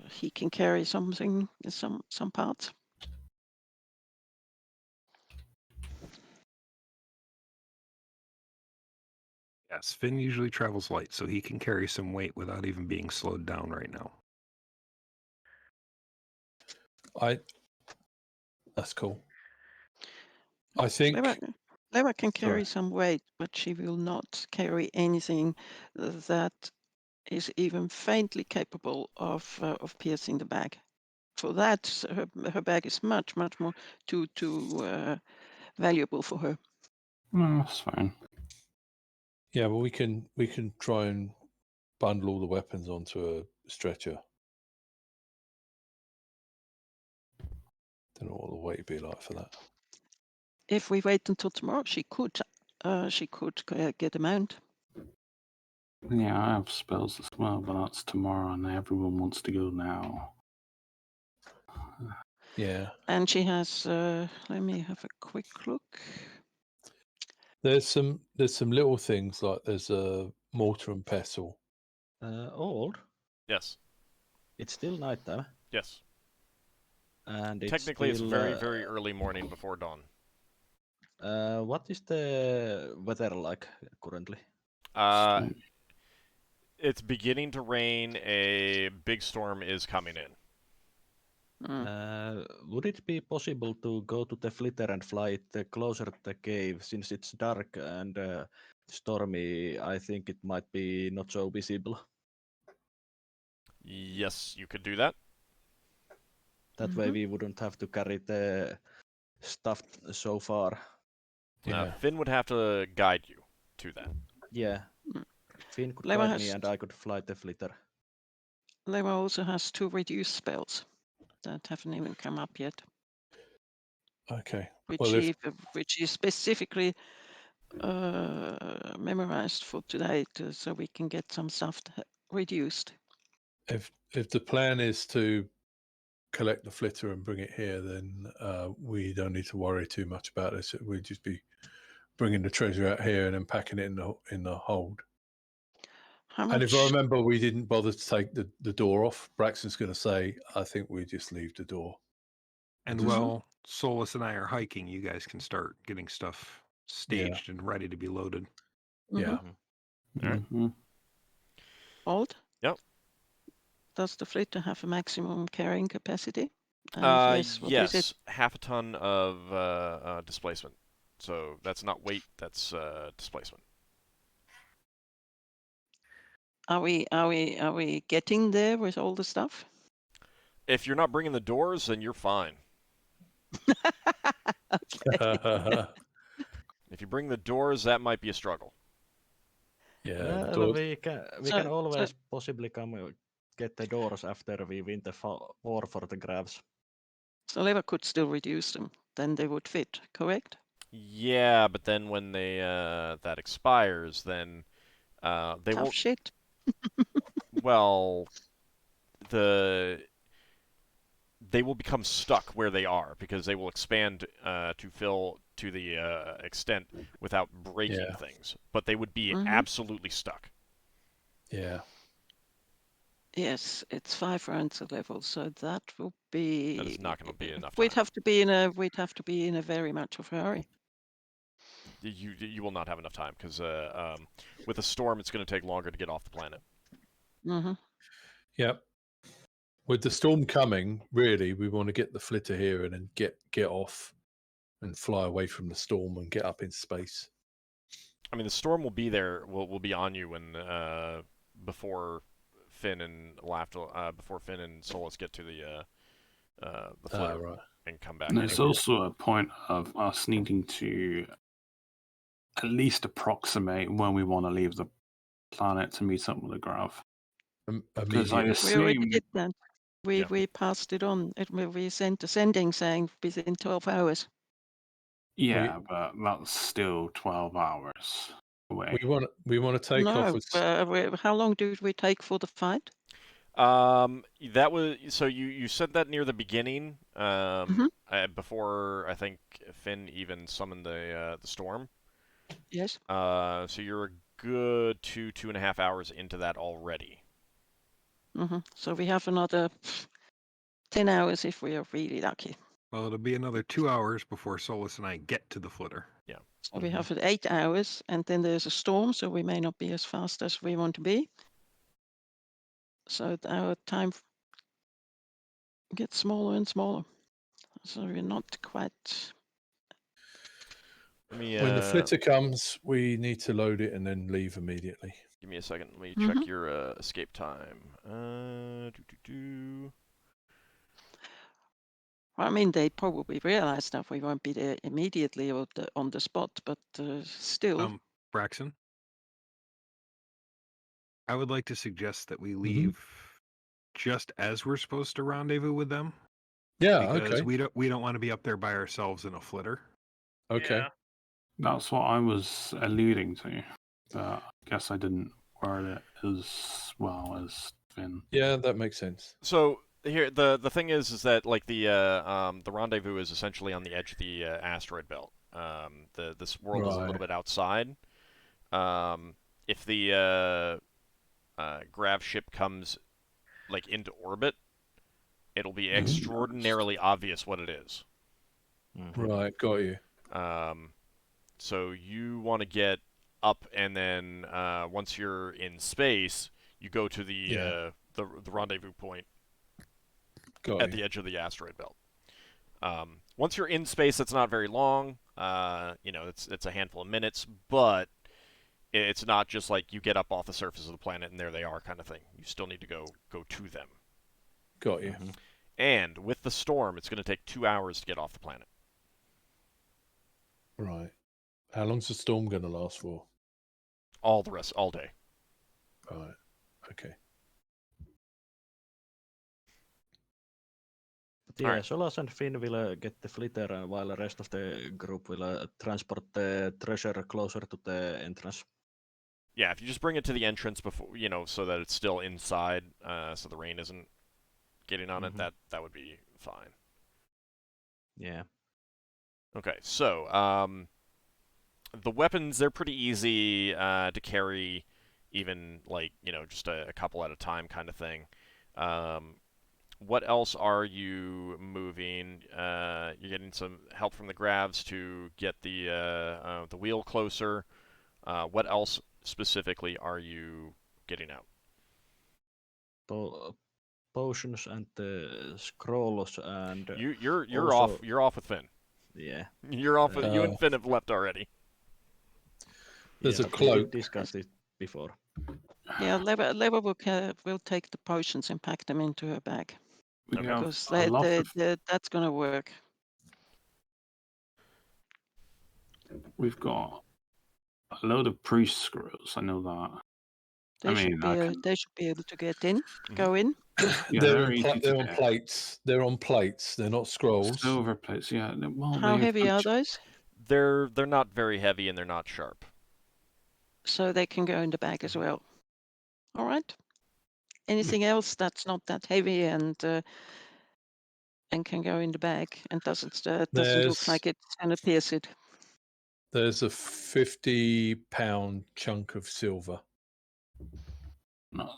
He can carry something, some parts. Yes, Finn usually travels light, so he can carry some weight without even being slowed down right now. That's cool. I think Leva can Sorry. carry some weight, but she will not carry anything that is even faintly capable of piercing the bag. For that, her bag is much more too valuable for her. No, that's fine. yeah, but we can try and bundle all the weapons onto a stretcher. Don't know what the weight would be like for that. If we wait until tomorrow, she could get a mount. Yeah, I have spells as well, but that's tomorrow, and everyone wants to go now. Yeah, And she has. Let me have a quick look. there's some little things like there's a mortar and pestle. Old. Yes. It's still nighttime, Yes. and it's Technically, still, it's very early morning before dawn. What is the weather like currently? It's beginning to rain. A big storm is coming in. Would it be possible to go to the flitter and fly it closer to the cave, since it's dark and stormy? I think it might be not so visible. Yes, you could do that. That way we wouldn't have to carry the stuff so far. Yeah. Finn would have to guide you to that. Yeah. Finn could Leva guide me has- and I could fly the flitter. Leva also has 2 reduced spells that haven't even come up yet, Okay. which Well, she specifically memorized for today, so we can get some stuff reduced. if the plan is to collect the flitter and bring it here, then we don't need to worry too much about this. We'd just be bringing the treasure out here and then packing it in the hold. How And if I much? remember, we didn't bother to take the door off. Braxton's going to say, I think we just leave the door. And while Solas and I are hiking, you guys can start getting stuff staged and ready to be loaded. Yeah. All right. Mhm. Old? Yep. Does the flitter have a maximum carrying capacity? And yes, what is it? Yes, half a ton of displacement. So that's not weight, that's displacement. Are we getting there with all the stuff? If you're not bringing the doors, then you're fine. Okay. If you bring the doors, that might be a struggle. Yeah. Well, doors. we can always possibly come get the doors after we win the war for the Gravs. So Leva could still reduce them, then they would fit, correct? Yeah, but then when they that expires, then they Tough won't. shit. Well, they will become stuck where they are because they will expand to fill to the extent without breaking Yeah. things. But they would be Mhm. absolutely stuck. Yeah. Yes, it's 5 rounds a level, so that will be. That is not going to be enough We'd time. have to be in a very much of a hurry. You will not have enough time because with a storm, it's going to take longer to get off the planet. Mm-hmm. Yep. With the storm coming, really, we want to get the flitter here and then get off and fly away from the storm and get up in space. I mean, the storm will be there. Will be on you when before Finn and Lafdul, before Finn and Solas get to the flitter Right. and come back. And it's in. also a point of us needing to at least approximate when we want to leave the planet to meet up with the Grav. Because I Immediately. We already assume, did that. Yeah. We passed it on. We sent a sending saying within 12 hours. yeah, but that's still 12 hours away. We want to take off. No, how long did we take for the fight? That was so you said that near the beginning, before I think Finn even summoned the storm. Yes. So you're a good 2.5 hours into that already. So we have another 10 hours if we are really lucky. Well, it'll be another 2 hours before Solas and I get to the flitter. Yeah. So we have 8 hours, and then there's a storm, so we may not be as fast as we want to be. So our time gets smaller and smaller. So we're not quite Let me, When the flitter comes, we need to load it and then leave immediately. give me a second. Let me Mhm. check your escape time. Well, I mean, they probably realize that we won't be there immediately or on the spot, but still. Braxon, I would like to suggest that we Mm-hmm. leave just as we're supposed to rendezvous with them, Yeah. because Okay. we don't want to be up there by ourselves in a flitter. Okay. Yeah. That's what I was alluding to. But I guess I didn't word it as well as Finn. Yeah, that makes sense. So here, the thing is that like the rendezvous is essentially on the edge of the asteroid belt. This world is a little Right. bit outside. If the grav ship comes like into orbit, it'll be extraordinarily obvious what it is. Right. Got you. So you want to get up, and then once you're in space, you go to the rendezvous point Got at you. the edge of the asteroid belt. Once you're in space, it's not very long. It's a handful of minutes, but it's not just like you get up off the surface of the planet and there they are kind of thing. You still need to go to them. Got you. And with the storm, it's going to take 2 hours to get off the planet. Right. How long's the storm going to last for? All day. Right. Okay. But yeah, Alright. Solas and Finn will get the flitter, while the rest of the group will transport the treasure closer to the entrance. Yeah, if you just bring it to the entrance before, so that it's still inside, so the rain isn't getting on it, that would be fine. Yeah. Okay, so the weapons, they're pretty easy to carry, even like just a couple at a time kind of thing. What else are you moving? You're getting some help from the gravs to get the wheel closer. What else specifically are you getting out? Potions and the scrolls and You're also- off. You're off with Finn. yeah. You're off. You and Finn have left already. There's a but we did cloak. discuss it before. Yeah, Leva will take the potions and pack them into her bag. We Okay. have Because a lot of, that's going to work. we've got a load of priest scrolls. I know that. They, I mean, they should be able to get in, go in. Yeah, they're easy to they're on get. plates. They're on plates. They're not scrolls. Silver plates, yeah. Well, How they heavy are those? They're not very heavy and they're not sharp. So they can go in the bag as well. All right. Anything else that's not that heavy and can go in the bag and doesn't look There's like it's going to pierce it? there's a 50-pound chunk of silver. No,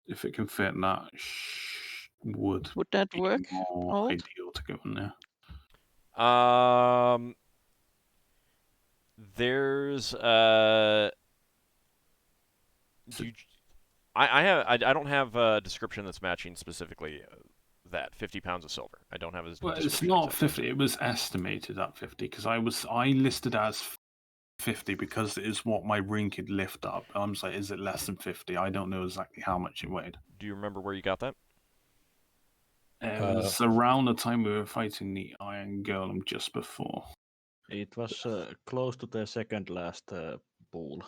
if it can fit in that wood that be work? more Old? ideal to go in there. There's I don't have a description that's matching specifically that 50 pounds of silver. I don't have a Well, it's description not exactly. 50. It was estimated at 50 because I listed as 50 because it is what my ring could lift up. I'm just like, is it less than 50? I don't know exactly how much it weighed. Do you remember where you got that? It was around the time we were fighting the Iron Golem just before. It was close to the second last pool.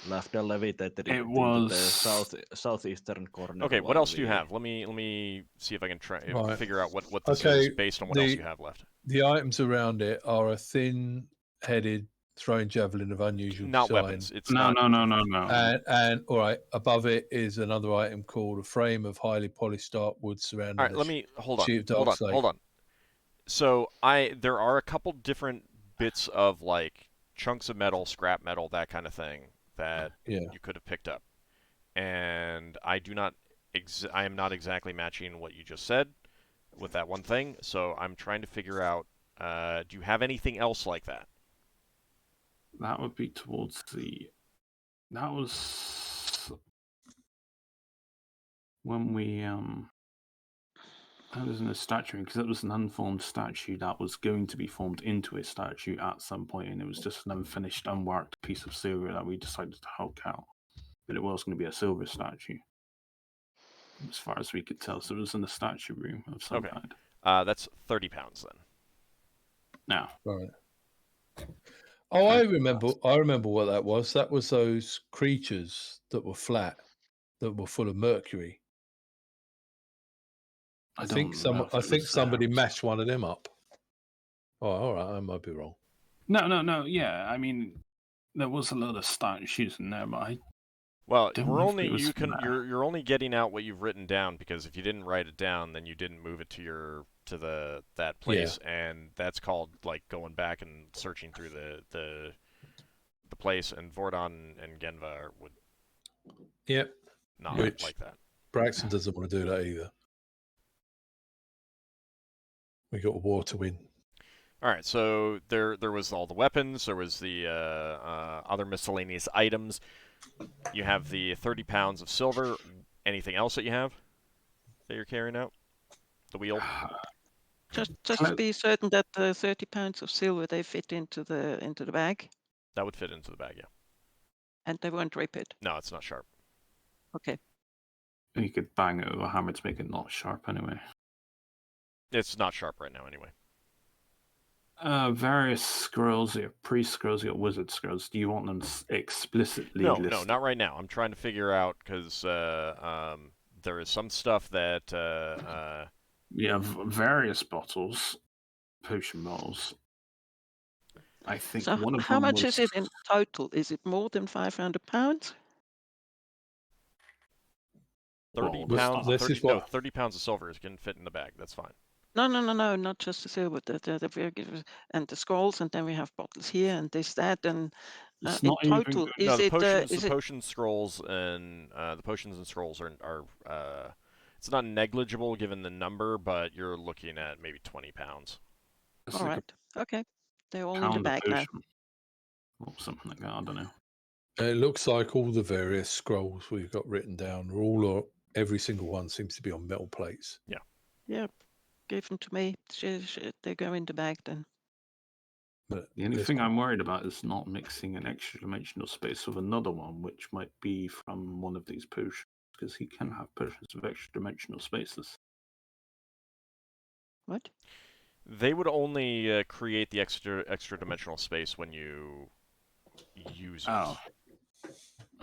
Lafdul levitated It into was the southeastern corner. Okay, what while else do you we- have? Let me see if I can try Right. figure out what this is Okay, based on what else you have left. The items around it are a thin-headed throwing javelin of unusual Not design. weapons. It's No. And all right, above it is another item called a frame of highly polished dark wood surrounding. All right, let me hold sheet of dark on. slate. Hold on. So there are a couple different bits of like chunks of metal, scrap metal, that kind of thing that you could have picked up, and I am not exactly matching what you just said with that one thing. So I'm trying to figure out. Do you have anything else like that? That would be towards the. That was when we That isn't a statue, because it was an unformed statue that was going to be formed into a statue at some point, and it was just an unfinished, unworked piece of silver that we decided to hulk out. But it was going to be a silver statue, as far as we could tell. So it was in the statue room of some Okay. kind. That's 30 pounds then. Now, Right. Oh, I remember what that was. That was those creatures that were flat, that were full of mercury. I think somebody mashed one of them up. Oh, all right, I might be wrong. No. Yeah, I mean, there was a lot of statues in there, but Well, Don't we're know if only it was you're only getting out what you've written down, because if you didn't write it down, then you didn't move it to that place, and that's called like going back and searching through the place, and Vordon and Genva would not Which- like that. Braxton doesn't want to do that either. We got a war to win. All right, so there was all the weapons, there was the other miscellaneous items. You have the 30 pounds of silver. Anything else that you have that you're carrying out? The wheel? Just to be certain that the 30 pounds of silver, they fit into the bag, That would fit into the bag, yeah. and they won't rip it. No, it's not sharp. Okay. you could bang it with a hammer to make it not sharp anyway. It's not sharp right now anyway. Various scrolls, you have priest scrolls, you got wizard scrolls. Do you want them explicitly listed? No, not right now. I'm trying to figure out, because there is some stuff that... You have various bottles, potion bottles. I think So one of how them much was... is it in total? Is it more than 500 pounds? 30 Well, pounds. this 30, is what- no, 30 pounds of silver can fit in the bag. That's fine. No, not just the silver, and the scrolls, and then we have bottles here and this, that, and It's in not even- total, No, is the it? potions, Is the it? potion scrolls and the potions and scrolls are it's not negligible given the number, but you're looking at maybe 20 pounds. It's All like right. Okay. They're a all in the pound of bag now. potion. Or something like that, I don't know. It looks like all the various scrolls we've got written down are every single one seems to be on metal plates. Yeah. Give them to me. They go in the bag then. But The only there's- thing I'm worried about is not mixing an extra dimensional space with another one, which might be from one of these potions, because he can have potions of extra dimensional spaces. What? They would only create the extra dimensional space when you use it. Oh.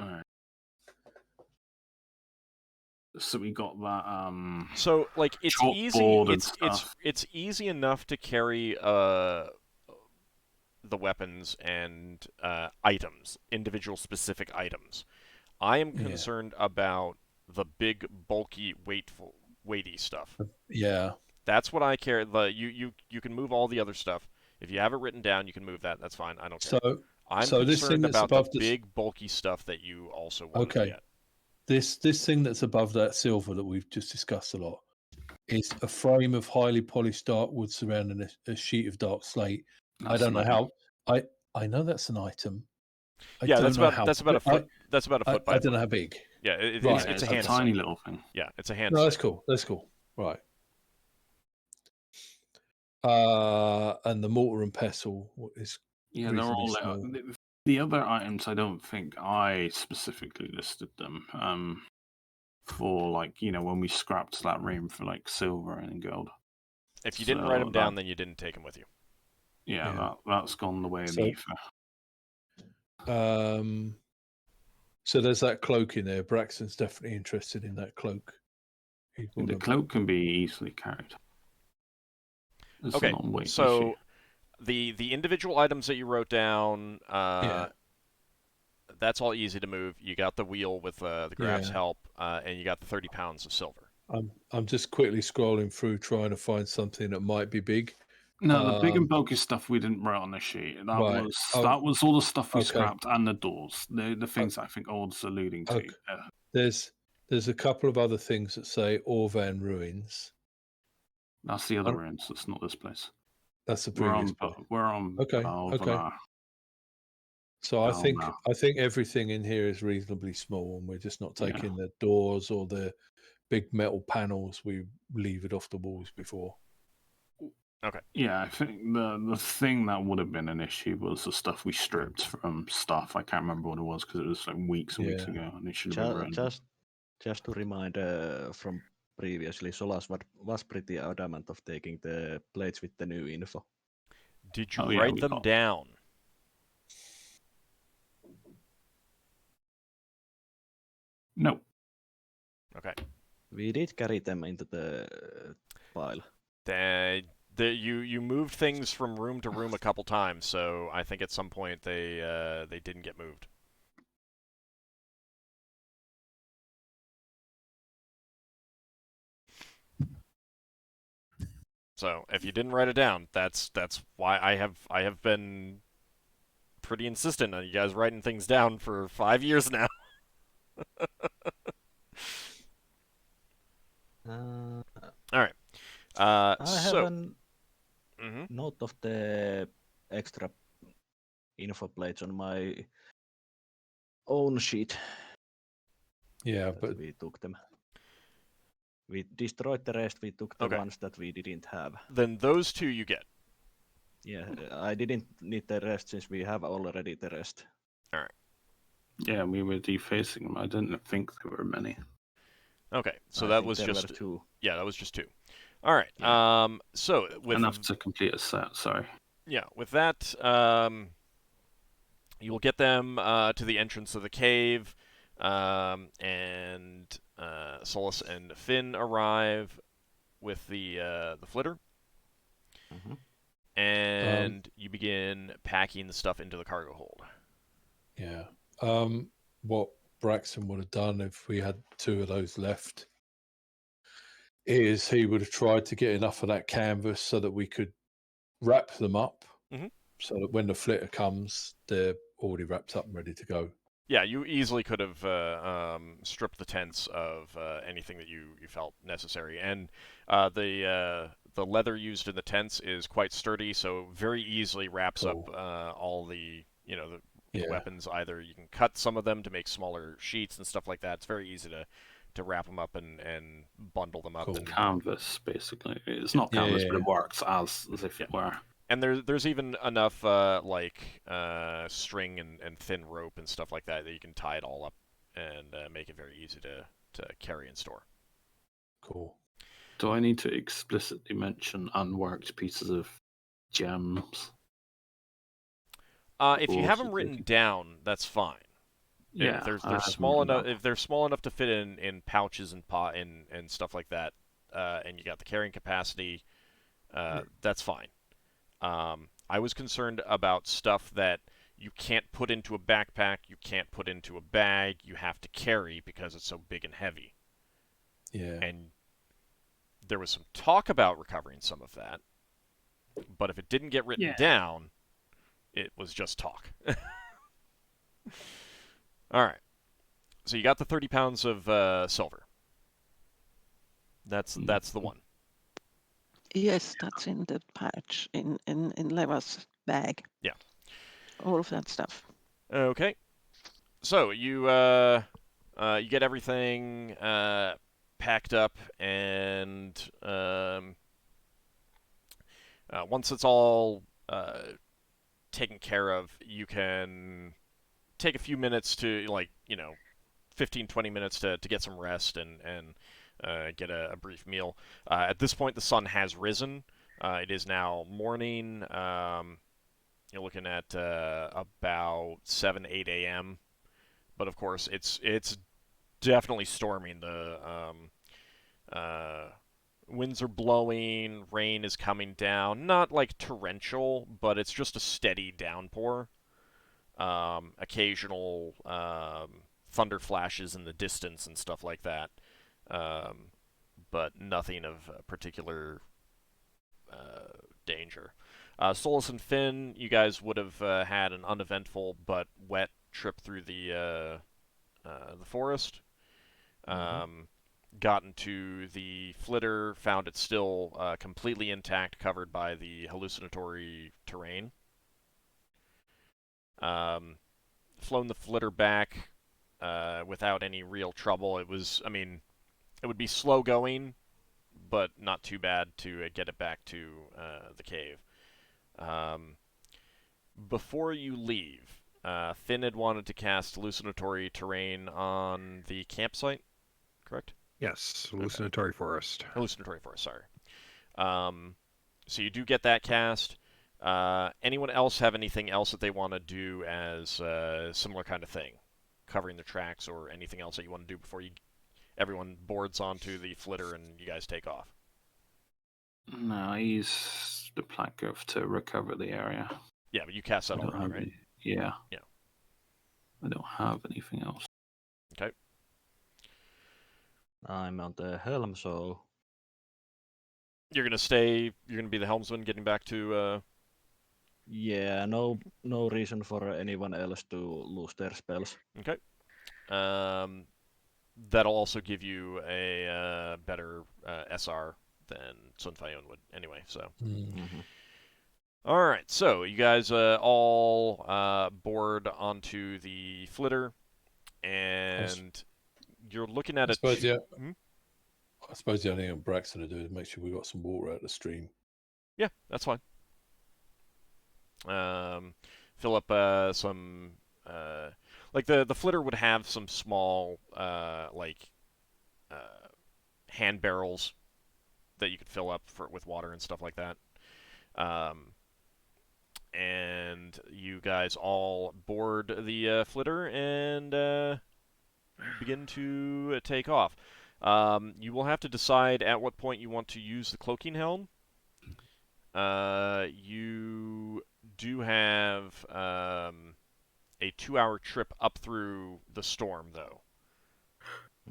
Alright. So we got that, So like it's easy. chalkboard and It's stuff. easy enough to carry the weapons and items, individual specific items. I am Yeah. concerned about the big, bulky, weighty stuff. Yeah. That's what I care. You can move all the other stuff. If you have it written down, you can move that. That's fine. I don't care. So I'm so this thing concerned that's about above the this- big, bulky stuff that you also want to Okay. get. this thing that's above that silver that we've just discussed a lot is a frame of highly polished dark wood surrounding a sheet of dark slate. I don't know how. I know that's an item. I Yeah, don't that's know about how, that's about a foot. That's about a I foot by. don't know foot. how big. Yeah, Right. it's a It's hand tiny stick. little thing. Yeah, it's a hand No, that's stick. cool. That's cool. Right. And the mortar and pestle is Yeah, they're all reasonably small. the other items. I don't think I specifically listed them. For like when we scrapped that room for like silver and gold. If you didn't So write them down, that- then you didn't take them with you. Yeah, that's gone the way of So- the ether. So there's that cloak in there. Braxton's definitely interested in that cloak. He'd The wanna- cloak can be easily carried. It's Okay, not a weight so issue. the individual items that you wrote down, Yeah. that's all easy to move. You got the wheel with the grab's Yeah. help, and you got the 30 pounds of silver. I'm just quickly scrolling through trying to find something that might be big. No, the big and um, bulky stuff we didn't write on the sheet. That Right. was all the stuff we Okay. scrapped and the doors. The things I think Old's alluding to. Okay. There's a couple of other things that say Orvan ruins. That's the other Um, ruins. That's not this place. That's the We're previous on. one. We're on. Okay, Valvalar. So I Oh, think no. I think everything in here is reasonably small, and we're just not Yeah. taking the doors or the big metal panels we levered off the walls before. Yeah, I think the thing that would have been an issue was the stuff we stripped from stuff. I can't remember what it was because it was like weeks and weeks Yeah. ago, and it should have been random. Just to remind from previously, Solas was pretty adamant of taking the plates with the new info. Did you Oh, yeah, write we them got- down? No. Okay. We did carry them into the pile. You moved things from room to room a couple times, so I think at some point they didn't get moved. So if you didn't write it down, that's why I have been pretty insistent on you guys writing things down for 5 years now. All right. I So. have a note of the extra info plates on my own sheet. Yeah, but We took them. We destroyed the rest. We took the ones that we didn't have. Then those two you get. Yeah, I didn't need the rest since we have already the rest. All right. Yeah, we were defacing them. I didn't think there were many. Okay, so I that think was there just were 2. Yeah, that was just 2. All right. Yeah. So with Enough to complete a set. Sorry. Yeah, with that, you will get them to the entrance of the cave, and Solas and Finn arrive with the flitter, and you begin packing the stuff into the cargo hold. Yeah. What Braxon would have done if we had 2 of those left is he would have tried to get enough of that canvas so that we could wrap them up, so that when the flitter comes, they're already wrapped up and ready to go. Yeah, you easily could have stripped the tents of anything that you felt necessary, and the leather used in the tents is quite sturdy, so very easily wraps up all the the weapons. Either you can cut some of them to make smaller sheets and stuff like that. It's very easy to wrap them up and bundle them up. Cool. And Canvas, basically. It's not canvas, but it works as if it were. And there's even enough string and thin rope and stuff like that you can tie it all up and make it very easy to carry and store. Cool. Do I need to explicitly mention unworked pieces of gems? If you have them written down, that's fine. Yeah, if they're small enough, if they're small enough to fit in pouches and and stuff like that, and you got the carrying capacity, that's fine. I was concerned about stuff that you can't put into a backpack, you can't put into a bag, you have to carry because it's so big and heavy. Yeah. And there was some talk about recovering some of that, but if it didn't get written down, it was just talk. All right. So you got the 30 pounds of silver. That's the one. Yes, that's in the pouch in Leva's bag. Yeah. All of that stuff. Okay. So you get everything packed up, and once it's all taken care of, you can take a few minutes to 15-20 minutes to get some rest and get a brief meal. At this point, the sun has risen. It is now morning. You're looking at about 7-8 a.m. But of course, it's definitely storming. The winds are blowing. Rain is coming down. Not like torrential, but it's just a steady downpour. Occasional thunder flashes in the distance and stuff like that. But nothing of particular danger. Solas and Finn, you guys would have had an uneventful but wet trip through the forest. Gotten to the flitter, found it still completely intact, covered by the hallucinatory terrain. Flown the flitter back without any real trouble. It was, It would be slow going, but not too bad to get it back to the cave. Before you leave, Finn had wanted to cast hallucinatory terrain on the campsite, correct? Yes, hallucinatory forest. Hallucinatory forest, sorry. So you do get that cast. Anyone else have anything else that they want to do as a similar kind of thing? Covering the tracks or anything else that you want to do before everyone boards onto the flitter and you guys take off? No, I use the Plague to recover the area. Yeah, but you cast that already, right? Yeah. Yeah. I don't have anything else. Okay. I'm on the helm, so You're gonna stay. You're gonna be the helmsman, getting back to. yeah, no reason for anyone else to lose their spells. Okay. That'll also give you a better SR than Sun Fayon would anyway. So. All right. So you guys all board onto the flitter, and you're looking at I it. suppose, I suppose the only thing Braxon to do is make sure we got some water out of the stream. Yeah, that's fine. Fill up some like the flitter would have some small hand barrels that you could fill up with water and stuff like that. And you guys all board the flitter and begin to take off. You will have to decide at what point you want to use the cloaking helm. You do have a 2-hour trip up through the storm, though.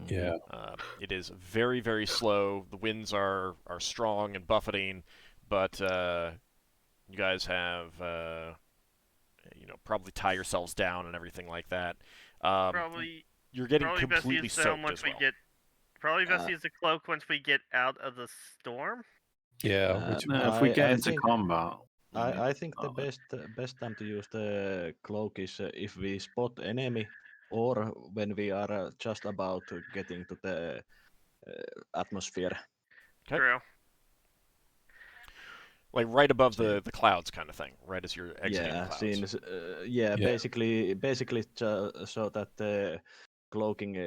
Yeah. It is very, very slow. The winds are strong and buffeting, but you guys have, probably tie yourselves down and everything like that. You're getting completely soaked as well. Probably best use the cloak once we get out of the storm. Yeah. If we get into combat, I think the best time to use the cloak is if we spot enemy or when we are just about getting to the atmosphere. Okay. True. Like right above the clouds kind of thing, right as you're exiting the clouds. Seems, basically so that the cloaking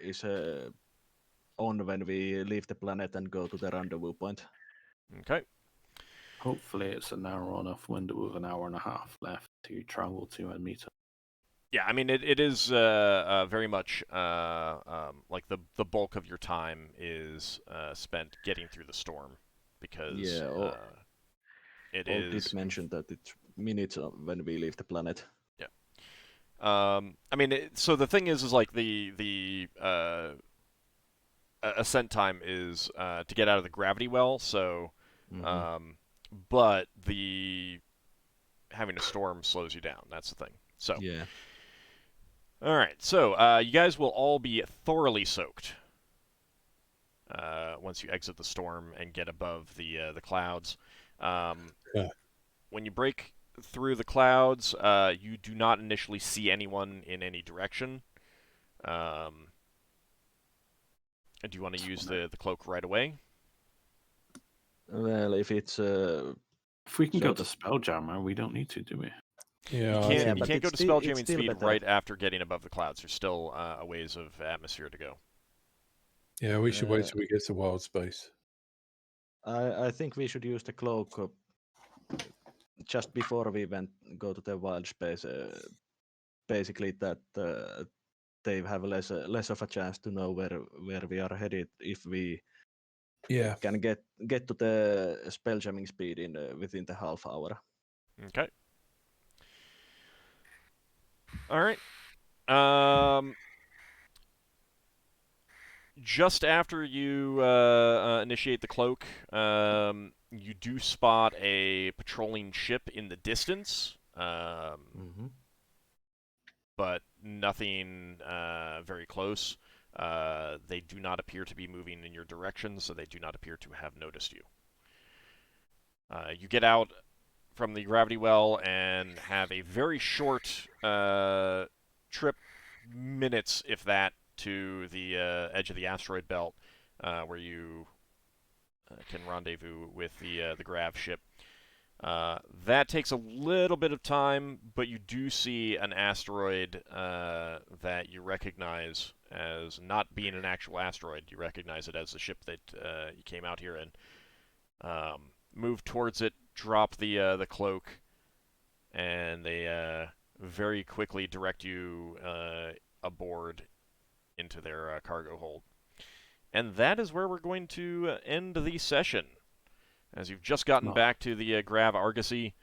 is on when we leave the planet and go to the rendezvous point. Okay. Hopefully it's a narrow enough window with an hour and a half left to travel to and meet up. Yeah, I mean it is very much like the bulk of your time is spent getting through the storm because it did mention that it's minutes when we leave the planet. Yeah. I mean, so the thing is like the ascent time is to get out of the gravity well. So, but the having a storm slows you down. That's the thing. So yeah. All right. So you guys will all be thoroughly soaked once you exit the storm and get above the clouds. When you break through the clouds, you do not initially see anyone in any direction. Do you want to use the cloak right away? Well, if it's if we can go to Spelljammer, we don't need to, do we? Yeah, you can't go to spelljamming speed right after getting above the clouds. There's still a ways of atmosphere to go. Yeah, we should wait till we get to wild space. I think we should use the cloak just before we go to the wild space. Basically, that they have less of a chance to know where we are headed if we can get to the spelljamming speed within the half hour. Okay. All right. Just after you initiate the cloak, you do spot a patrolling ship in the distance, but nothing very close. They do not appear to be moving in your direction, so they do not appear to have noticed you. You get out from the gravity well and have a very short trip, minutes if that, to the edge of the asteroid belt, where you can rendezvous with the Grav ship. That takes a little bit of time, but you do see an asteroid that you recognize as not being an actual asteroid. You recognize it as the ship that you came out here in. Move towards it, drop the cloak, and they very quickly direct you aboard into their cargo hold. And that is where we're going to end the session, as you've just gotten back to the Grav Argosy,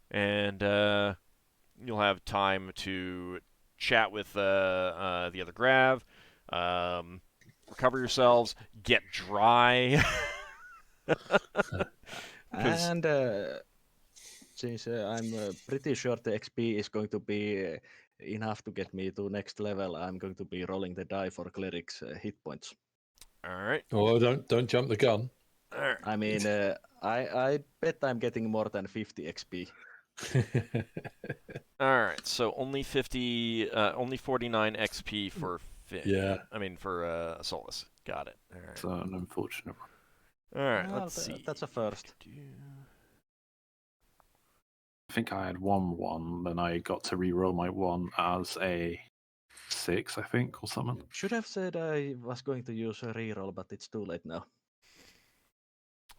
and you'll have time to chat with the other Grav, recover yourselves, get dry. And since I'm pretty sure the XP is going to be enough to get me to next level, I'm going to be rolling the die for Cleric's hit points. All right. Oh, don't jump the gun. All right. I mean, I bet I'm getting more than 50 XP. All right. So only 49 XP for Finn. Yeah. I mean for Solas. Got it. All right. It's an unfortunate one. All right. Well, Let's see. That's a first. I think I had 1-1, then I got to reroll my 1 as a 6, I think, or something. Should have said I was going to use a reroll, but it's too late now.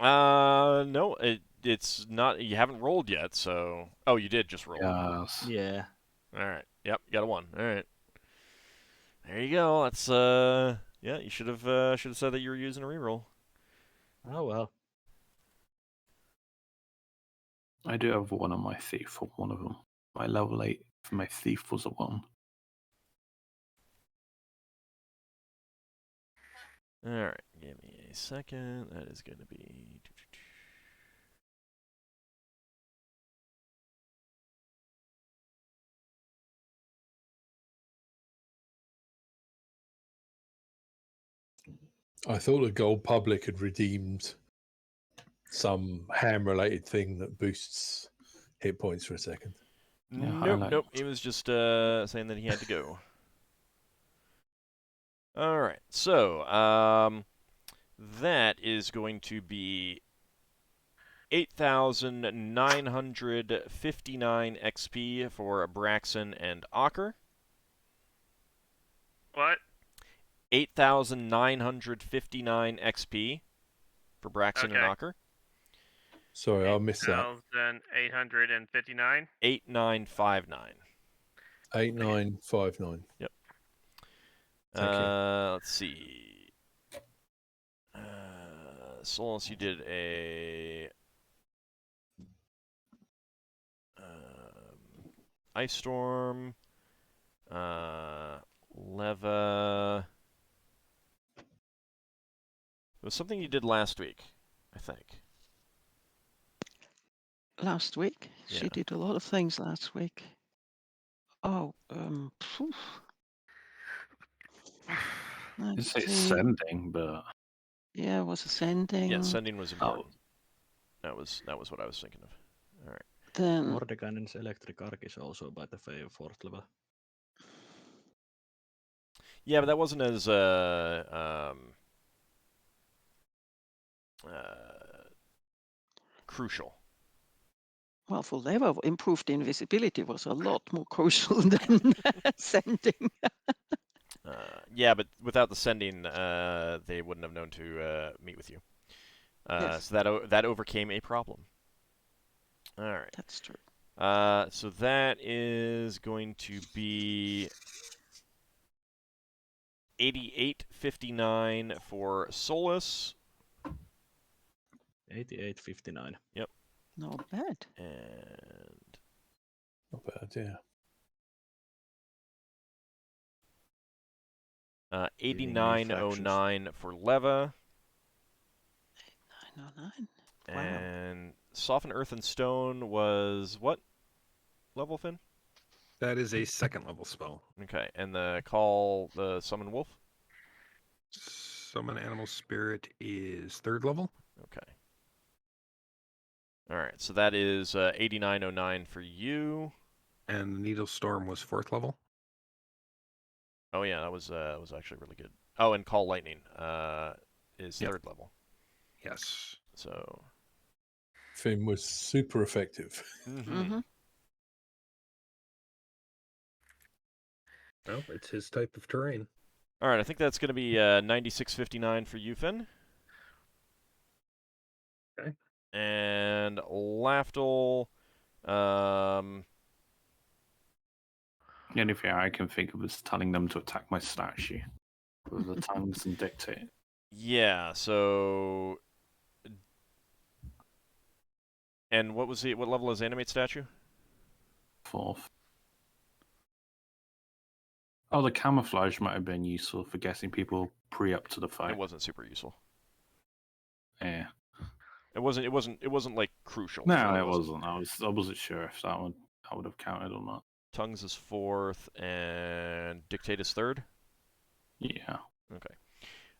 No, it's not. You haven't rolled yet, so. Oh, you did just roll. Yes. Yeah. All right. Yep, you got a 1. All right. There you go. That's yeah. You should have said that you were using a reroll. Oh well. I do have 1 on my thief for one of them. My level 8 for my thief was a 1. All right. Give me a second. That is going to be. I thought the Gold Public had redeemed some ham-related thing that boosts hit points for a second. Yeah, Nope. He was just saying that he had to go. All right. So, that is going to be 8,959 XP for Braxon and Ockar. What? 8,959 XP for Braxon and Okay. Ockar. Sorry, I missed that. 8,859. 8,959. 8959. Yep. Thank you. Let's see. Solas, you did a Ice Storm. Leva. It was something you did last week, I think. Last week? Yeah. She did a lot of things last week. Oh, phew. It's Let's see. sending, but Yeah, it was ascending. Yeah, sending was important. That was what I was thinking of. All right. Then Mordekanen's electric arc is also by the way 4th level. Yeah, but that wasn't as crucial. well, for Leva, improved invisibility was a lot more crucial than sending. Yeah, but without the sending, they wouldn't have known to meet with you. Yes. So that overcame a problem. All right. That's true. So that is going to be 8859 for Solas. 8859. Yep. Not bad. And Not bad, yeah. 8909 for Leva. 909. Wow. And Soften Earth and Stone was what level, Finn? That is a 2nd level spell. Okay, and the Summon Wolf? Summon Animal Spirit is 3rd level. Okay. Alright, so that is 8909 for you. And the Needle Storm was 4th level. Oh yeah, that was actually really good. Oh, and Call Lightning is Yep. 3rd level. Yes. So. Finn was super effective. Mm-hmm. Well, it's his type of terrain. All right, I think that's going to be 96.59 for you, Finn. Okay. And Lafdul. The only thing I can think of is telling them to attack my statue with the tongues and dictate. Yeah. So. And what level is animate statue? 4th. Oh, the camouflage might have been useful for getting people up to the fight. It wasn't super useful. Yeah. It wasn't like crucial. No, really it wasn't. I wasn't sure if that would have counted or not. Tongues is 4th, and Dictate is 3rd? Yeah. Okay.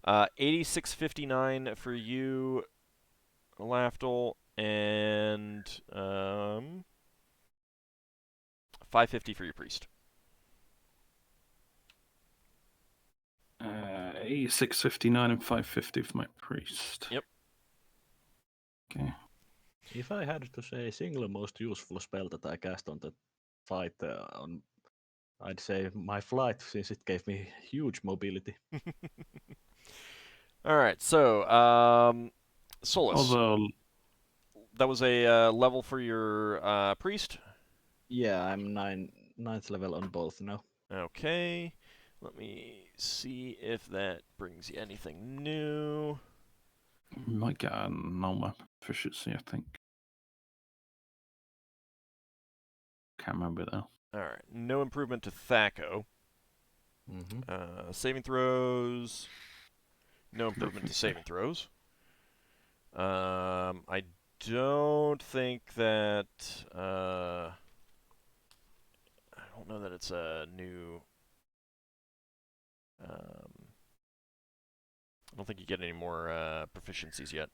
86.59 for you, Lafdul, and 550 for your priest. 86.59 and 550 for my priest. Yep. Okay. If I had to say single most useful spell that I cast on the fight, I'd say my flight, since it gave me huge mobility. All right, so Solas. Although That was a level for your priest. Yeah, I'm 9th level on both now. Okay, let me see if that brings you anything new. might get a normal efficiency, I think. Can't remember though. All right, no improvement to Thaco. Mm-hmm. Saving throws. No improvement to saving throws. I don't think that. I don't know that it's a new. I don't think you get any more proficiencies yet.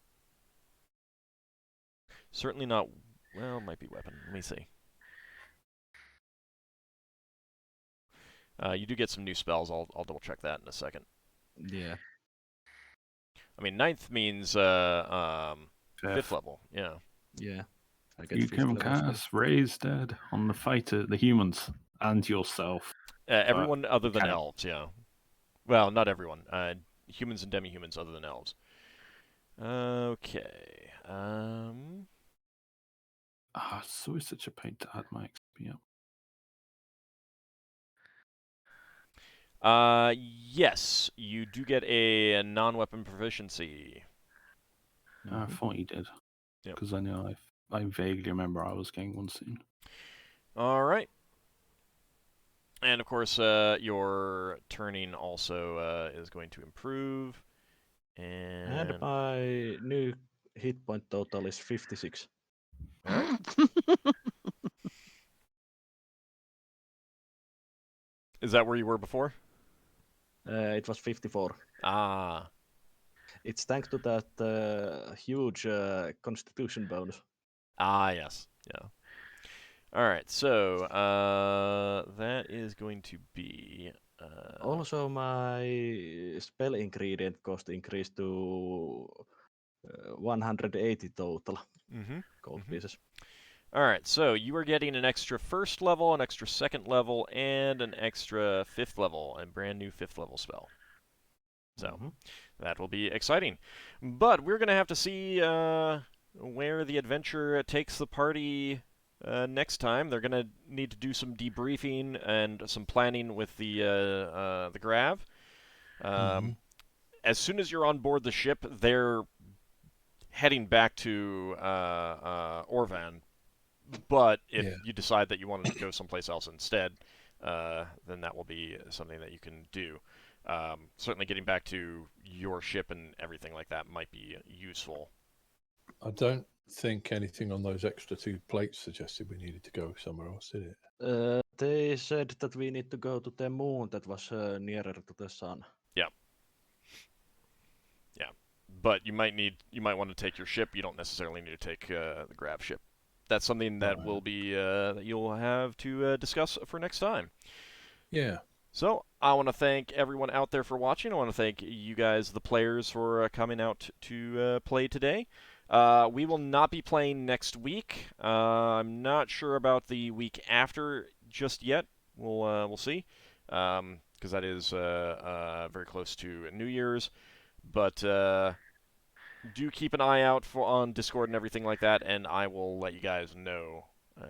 Certainly not. Well, it might be weapon. Let me see. You do get some new spells. I'll double check that in a second. Yeah. I mean, 9th means 5th level. Yeah. Yeah. I get You 5th can level spell. cast Raise Dead on the fighter, the humans, and yourself. Everyone other than okay. elves. Yeah. Well, not everyone. Humans and demi-humans other than elves. Okay. It's always such a pain to add my XP up. Yes, you do get a non-weapon proficiency. I thought you did. Yep. Because I know I vaguely remember I was getting one soon. All right. And of course, your turning also is going to improve. And And my new hit point total is 56. all right. Is that where you were before? It was 54. Ah. It's thanks to that huge constitution bonus. Ah, yes. Yeah. All right. So that is going to be. Also, my spell ingredient cost increased to 180 total gold pieces. All right, so you are getting an extra 1st level, an extra 2nd level, and an extra 5th level, and brand new 5th level spell. So that will be exciting. But we're going to have to see where the adventure takes the party next time. They're going to need to do some debriefing and some planning with the Grav. As soon as you're on board the ship, they're heading back to Orvan. But if you decide that you want to go someplace else instead, then that will be something that you can do. Certainly getting back to your ship and everything like that might be useful. I don't think anything on those extra 2 plates suggested we needed to go somewhere else, did it? They said that we need to go to the moon that was nearer to the sun. Yeah. Yeah. But you might want to take your ship. You don't necessarily need to take the Grav ship. That's something that will be that you'll have to discuss for next time. Yeah. So I want to thank everyone out there for watching. I want to thank you guys, the players, for coming out to play today. We will not be playing next week. I'm not sure about the week after just yet. We'll see, because that is very close to New Year's. But do keep an eye out on Discord and everything like that, and I will let you guys know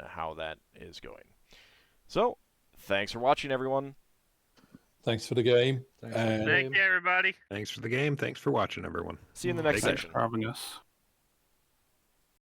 how that is going. So, thanks for watching, everyone. Thanks for the game. Thanks for the and Thank you, everybody. Thanks for the game. Thanks for watching, everyone. See you in the next Thanks session. for having us.